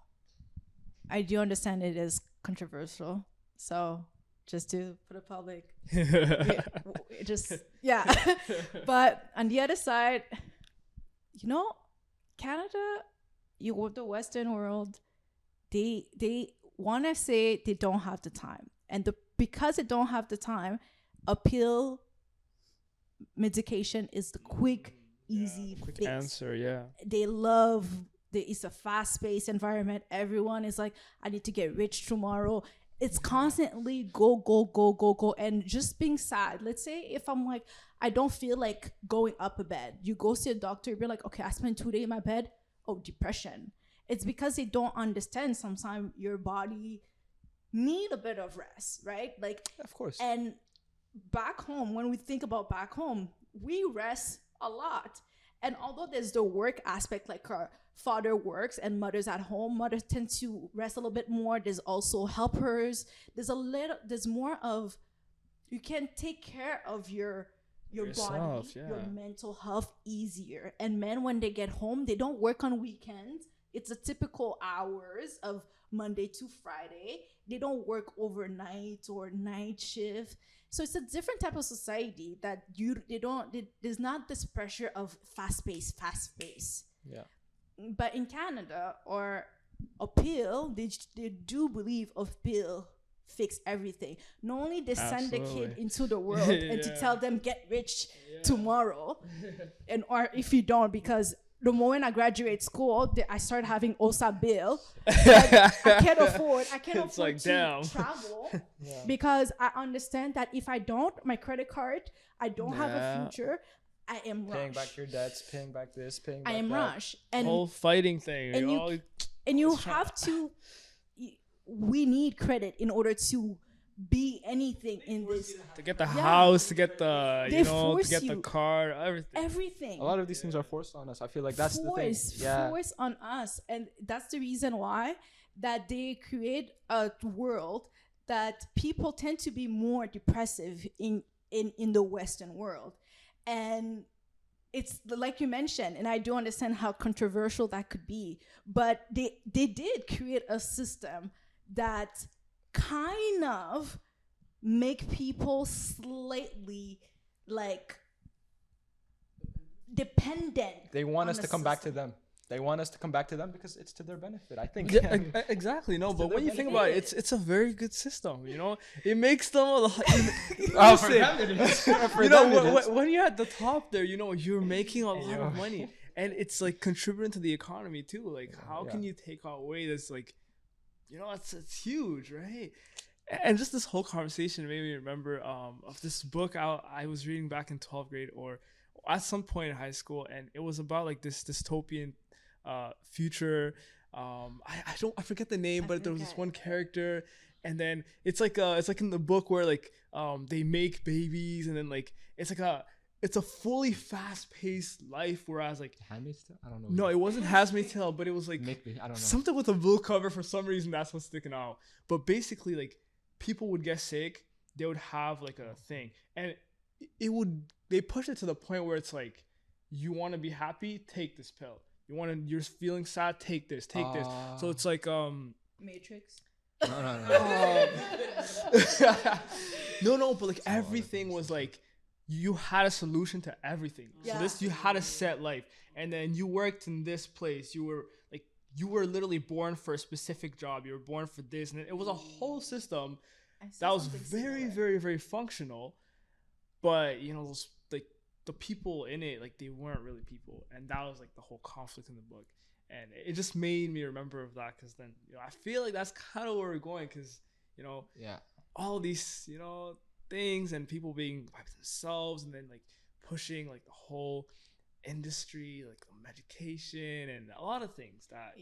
I do understand it is controversial. So just to put it public, But on the other side, you know, Canada, you with the Western world, they want to say they don't have the time, and because they don't have the time, a pill medication is the quick, easy quick fix. answer. Yeah, They love it's a fast-paced environment. Everyone is like, I need to get rich tomorrow. It's constantly go, go, go, go, go, and just being sad. Let's say if I'm like, I don't feel like going up a bed. You go see a doctor, you're like, okay, I spent 2 days in my bed. Oh, depression. It's because they don't understand sometimes your body need a bit of rest, right? Like, of course. And back home, when we think about back home, we rest a lot. And although there's the work aspect, like our father works and mother's at home, mothers tend to rest a little bit more. There's also helpers. There's more of, you can take care of your body, your mental health easier. And men, when they get home, they don't work on weekends. It's a typical hours of Monday to Friday. They don't work overnight or night shift. So it's a different type of society that there's not this pressure of fast pace. Yeah. But in Canada or a pill, they do believe a pill fix everything. Not only they send the kid into the world and to tell them get rich tomorrow, and or if you don't, because the moment I graduate school, I start having OSA bill. I can't afford like, to travel because I understand that if I don't, my credit card, I don't have a future. I am rushed. Paying back your debts, paying back this, paying back that. I am rushed. And whole fighting thing. And you have to. We need credit in order to be anything in this. To get the house, to get the to get the car, everything. A lot of these things are forced on us. I feel like that's the thing. Forced on us, and that's the reason why that they create a world that people tend to be more depressive in the Western world. And it's like you mentioned, and I do understand how controversial that could be, but they did create a system that kind of make people slightly like dependent. They want us to come back to them. They want us to come back to them because it's to their benefit, I think. Yeah, exactly. No, but when you think about it, it's a very good system. You know, it makes them a lot. For them it is. When you're at the top there, you're making a lot of money, and it's like contributing to the economy too. Like, how can you take away this? Like, it's huge, right? And just this whole conversation made me remember of this book I was reading back in 12th grade or at some point in high school, and it was about like this dystopian future. I forget the name, but there was this one character, and then it's like in the book where like they make babies, and then like it's a fully fast-paced life, whereas like Handmaid's Tale? I don't know. No, it wasn't Handmaid's Tale, but it was like I don't know. Something with a blue cover. For some reason, that's what's sticking out. But basically, like, people would get sick, they would have like a thing, and they push it to the point where it's like, you want to be happy, take this pill. You're feeling sad, take this. So it's like Matrix. No. No, but like everything was like, you had a solution to everything. So you had a set life, and then you worked in this place. You were literally born for a specific job. You were born for this, and it was a whole system that was very, very, very functional. But those, like, the people in it, like, they weren't really people, and that was like the whole conflict in the book. And it just made me remember of that, because then I feel like that's kind of where we're going, because all these things and people being by themselves, and then like pushing like the whole industry, like the medication and a lot of things that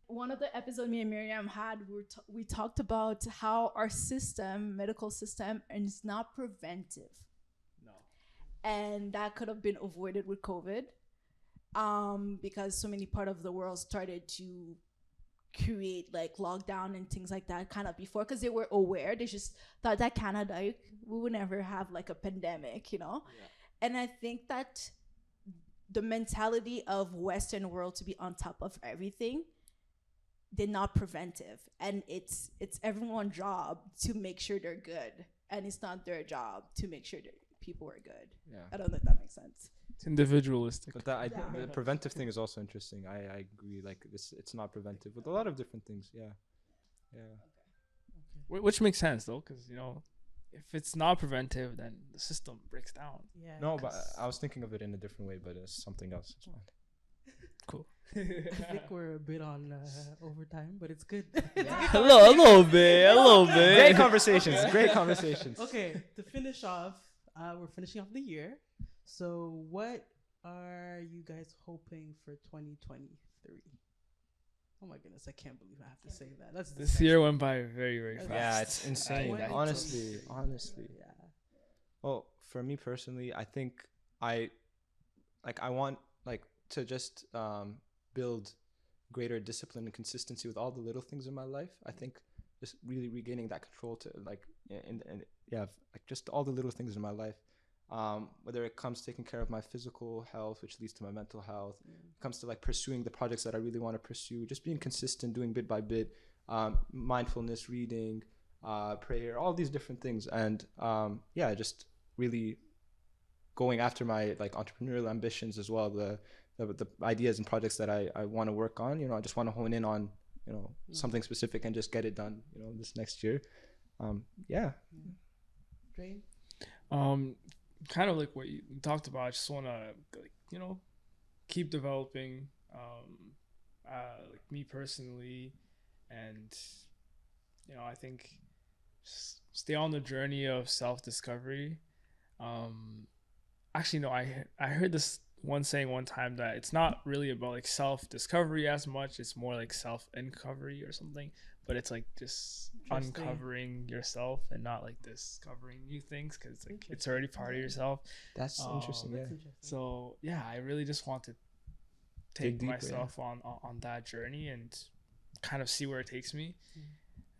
one of the episodes me and Miriam had, we talked about how our medical system is not preventive. No. And that could have been avoided with COVID, because so many part of the world started to create like lockdown and things like that kind of before, because they were aware. They just thought that Canada, like, we would never have like a pandemic, And I think that the mentality of Western world to be on top of everything, they're not preventive, and it's everyone's job to make sure they're good, and it's not their job to make sure that people are good. I don't know if that makes sense. It's individualistic. But the preventive thing is also interesting. I agree. Like it's not preventive with a lot of different things. Yeah. Which makes sense though, because if it's not preventive, then the system breaks down. Yeah. No, but I was thinking of it in a different way, but it's something else. It's fine. Cool. I think we're a bit on overtime, but it's good. a little bit. Great conversations. Great conversations. Okay, to finish off, we're finishing off the year. So what are you guys hoping for 2023? Oh my goodness, I can't believe I have to say that. This year went by very, very fast. Yeah, it's insane. Honestly. Yeah. Well, for me personally, I think I want to just build greater discipline and consistency with all the little things in my life. I think just really regaining that control to just all the little things in my life. Whether it comes taking care of my physical health, which leads to my mental health, it comes to pursuing the projects that I really want to pursue, just being consistent, doing bit by bit, mindfulness, reading, prayer, all these different things. And just really going after my entrepreneurial ambitions as well, the ideas and projects that I want to work on. I just want to hone in on something specific and just get it done this next year. Drayton? Kind of like what you talked about. I just want to keep developing me personally, and I think just stay on the journey of self-discovery. Actually no, I heard this one saying one time that it's not really about self-discovery as much, it's more like self-uncovery or something, but it's just uncovering yourself and not discovering new things, because it's already part of yourself. That's interesting. Yeah. So I really just want to take deeper, myself on that journey and kind of see where it takes me.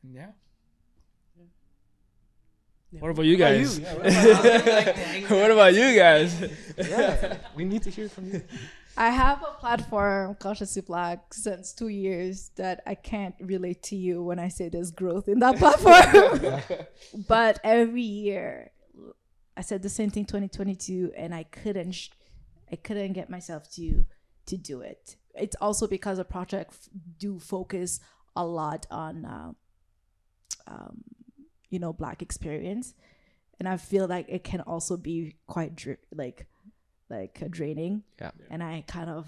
And what about you guys? What about you guys? We need to hear from you. I have a platform, Consciously Black, since 2 years that I can't relate to you when I say there's growth in that platform. But every year, I said the same thing 2022, and I couldn't get myself to do it. It's also because the project do focus a lot on Black experience, and I feel like it can also be quite draining. And I kind of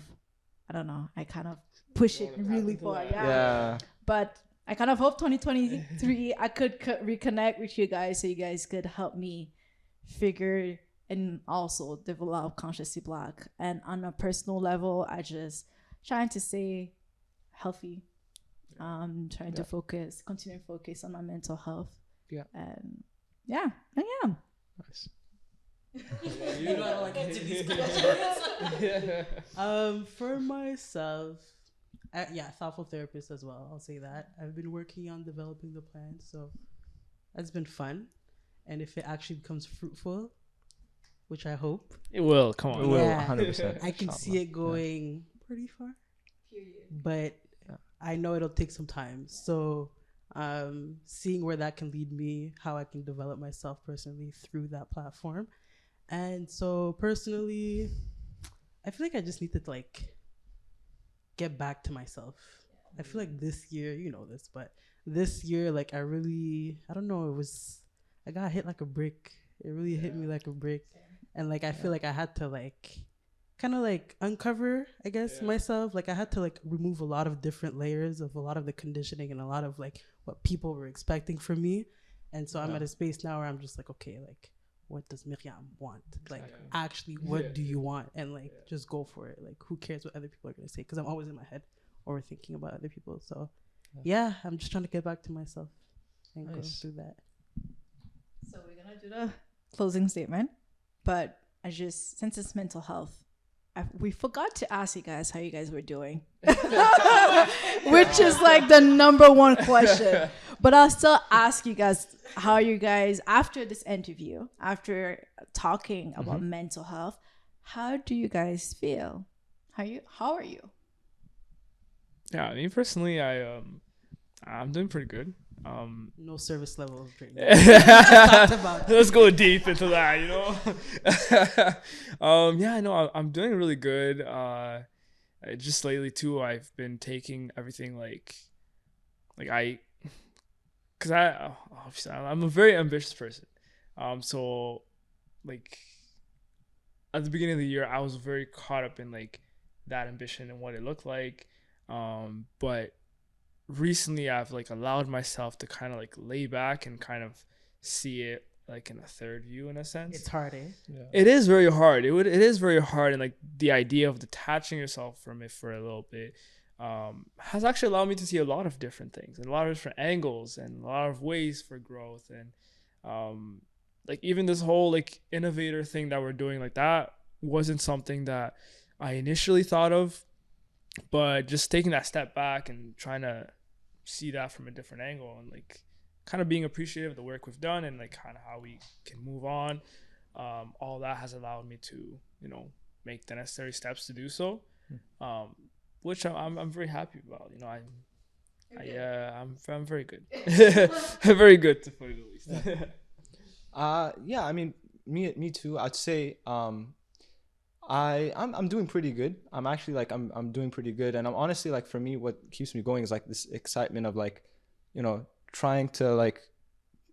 push it really far. But I kind of hope 2023 I could reconnect with you guys, so you guys could help me figure and also develop Consciously Black. And on a personal level, I just trying to stay healthy, trying to continue to focus on my mental health. And I am. Nice. For myself, thoughtful therapist as well. I'll say that. I've been working on developing the plan, so that's been fun. And if it actually becomes fruitful, which I hope it will, come on, it will, 100%. I can see it going pretty far. Period. But I know it'll take some time. So seeing where that can lead me, how I can develop myself personally through that platform. And so personally, I feel like I just need to get back to myself. I feel like this year, but this year, I don't know, I got hit like a brick. It really hit me like a brick. And I feel like I had to kind of uncover, I guess, myself. I had to remove a lot of different layers of a lot of the conditioning and a lot of what people were expecting from me. And so I'm at a space now where I'm just okay, what does Miriam want? Actually, what do you want? And just go for it. Who cares what other people are going to say? Because I'm always in my head overthinking about other people. So I'm just trying to get back to myself and go through that. So we're going to do the closing statement. But since it's mental health, we forgot to ask you guys how you guys were doing, which is like the number one question. But I'll still ask you guys how you guys, after this interview, after talking about mental health, how do you guys feel? How are you? Yeah, I mean, personally, I'm doing pretty good. No service level. Let's go deep into that, you know. Yeah, no, I'm doing really good. Just lately too, I've been taking everything because obviously I'm a very ambitious person. So like at the beginning of the year, I was very caught up in like that ambition and what it looked like. But recently I've like allowed myself to kind of like lay back and kind of see it like in a third view, in a sense. It's hard, eh? Yeah. It is very hard. It is very hard, and like the idea of detaching yourself from it for a little bit has actually allowed me to see a lot of different things and a lot of different angles and a lot of ways for growth. And like even this whole like innovator thing that we're doing, like that wasn't something that I initially thought of. But just taking that step back and trying to see that from a different angle and like kind of being appreciative of the work we've done and like kind of how we can move on, all that has allowed me to, you know, make the necessary steps to do so, which I'm very happy about. You know, I'm very good. Very good, to put it at least. Yeah, I mean, me too. I'd say I'm doing pretty good. I'm actually like I'm doing pretty good, and I'm honestly like, for me, what keeps me going is like this excitement of like, you know, trying to like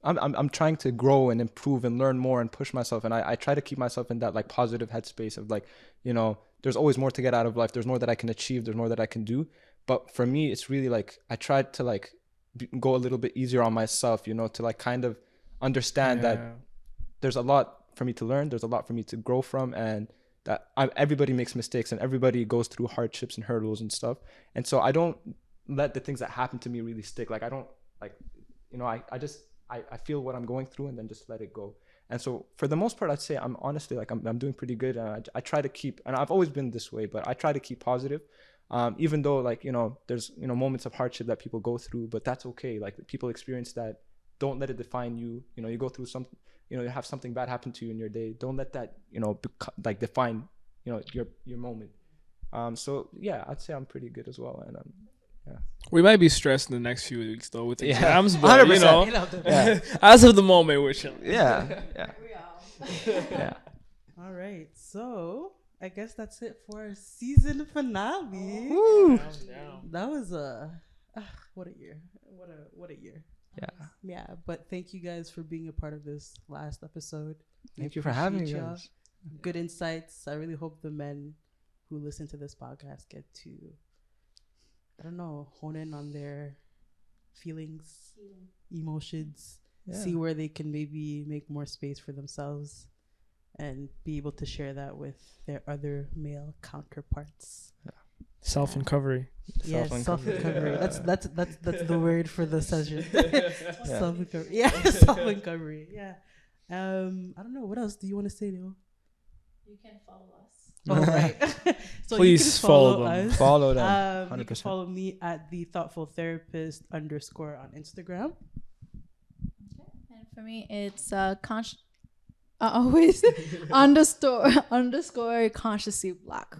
I'm trying to grow and improve and learn more and push myself, and I try to keep myself in that like positive headspace of like, you know, there's always more to get out of life, there's more that I can achieve, there's more that I can do. But for me, it's really like I tried to like go a little bit easier on myself, you know, to like kind of understand that there's a lot for me to learn, there's a lot for me to grow from, and that everybody makes mistakes and everybody goes through hardships and hurdles and stuff. And so I don't let the things that happen to me really stick. Like I don't like, you know, I feel what I'm going through and then just let it go. And so for the most part, I'd say I'm honestly like I'm doing pretty good. And I try to keep, and I've always been this way, but I try to keep positive. Even though like, you know, there's, you know, moments of hardship that people go through, but that's okay. Like people experience that. Don't let it define you. You know, you go through something, you know, you have something bad happen to you in your day. Don't let that, you know, like define, you know, your moment. So yeah, I'd say I'm pretty good as well. And yeah. We might be stressed in the next few weeks though with exams, but 100%. you know, as of the moment, we're chilling. Yeah. Yeah. All right, so I guess that's it for our season finale. Woo. That was what a year! What a year! Yeah, but thank you guys for being a part of this last episode. Thank you for having me. Good insights. I really hope the men who listen to this podcast get to, I don't know, hone in on their feelings, emotions, see where they can maybe make more space for themselves and be able to share that with their other male counterparts. Self-recovery. Yes, self-recovery. That's the word for the session. Self-recovery. Yeah, self-recovery. Yeah. I don't know. What else do you want to say, Neil? You can follow us. Oh, right. So please you can follow them. us. Follow them. 100%. You can follow me at the thoughtful therapist _ on Instagram. And for me, it's always _ consciously black.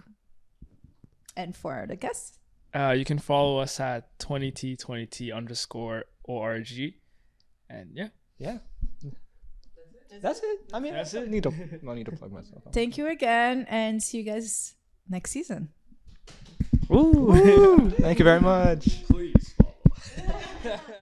And for the guests, You can follow us at 20t20t _org. And yeah. That's it. I mean, That's I it. don't need to plug myself. thank you again, and see you guys next season. Woo. Thank you very much. Please follow.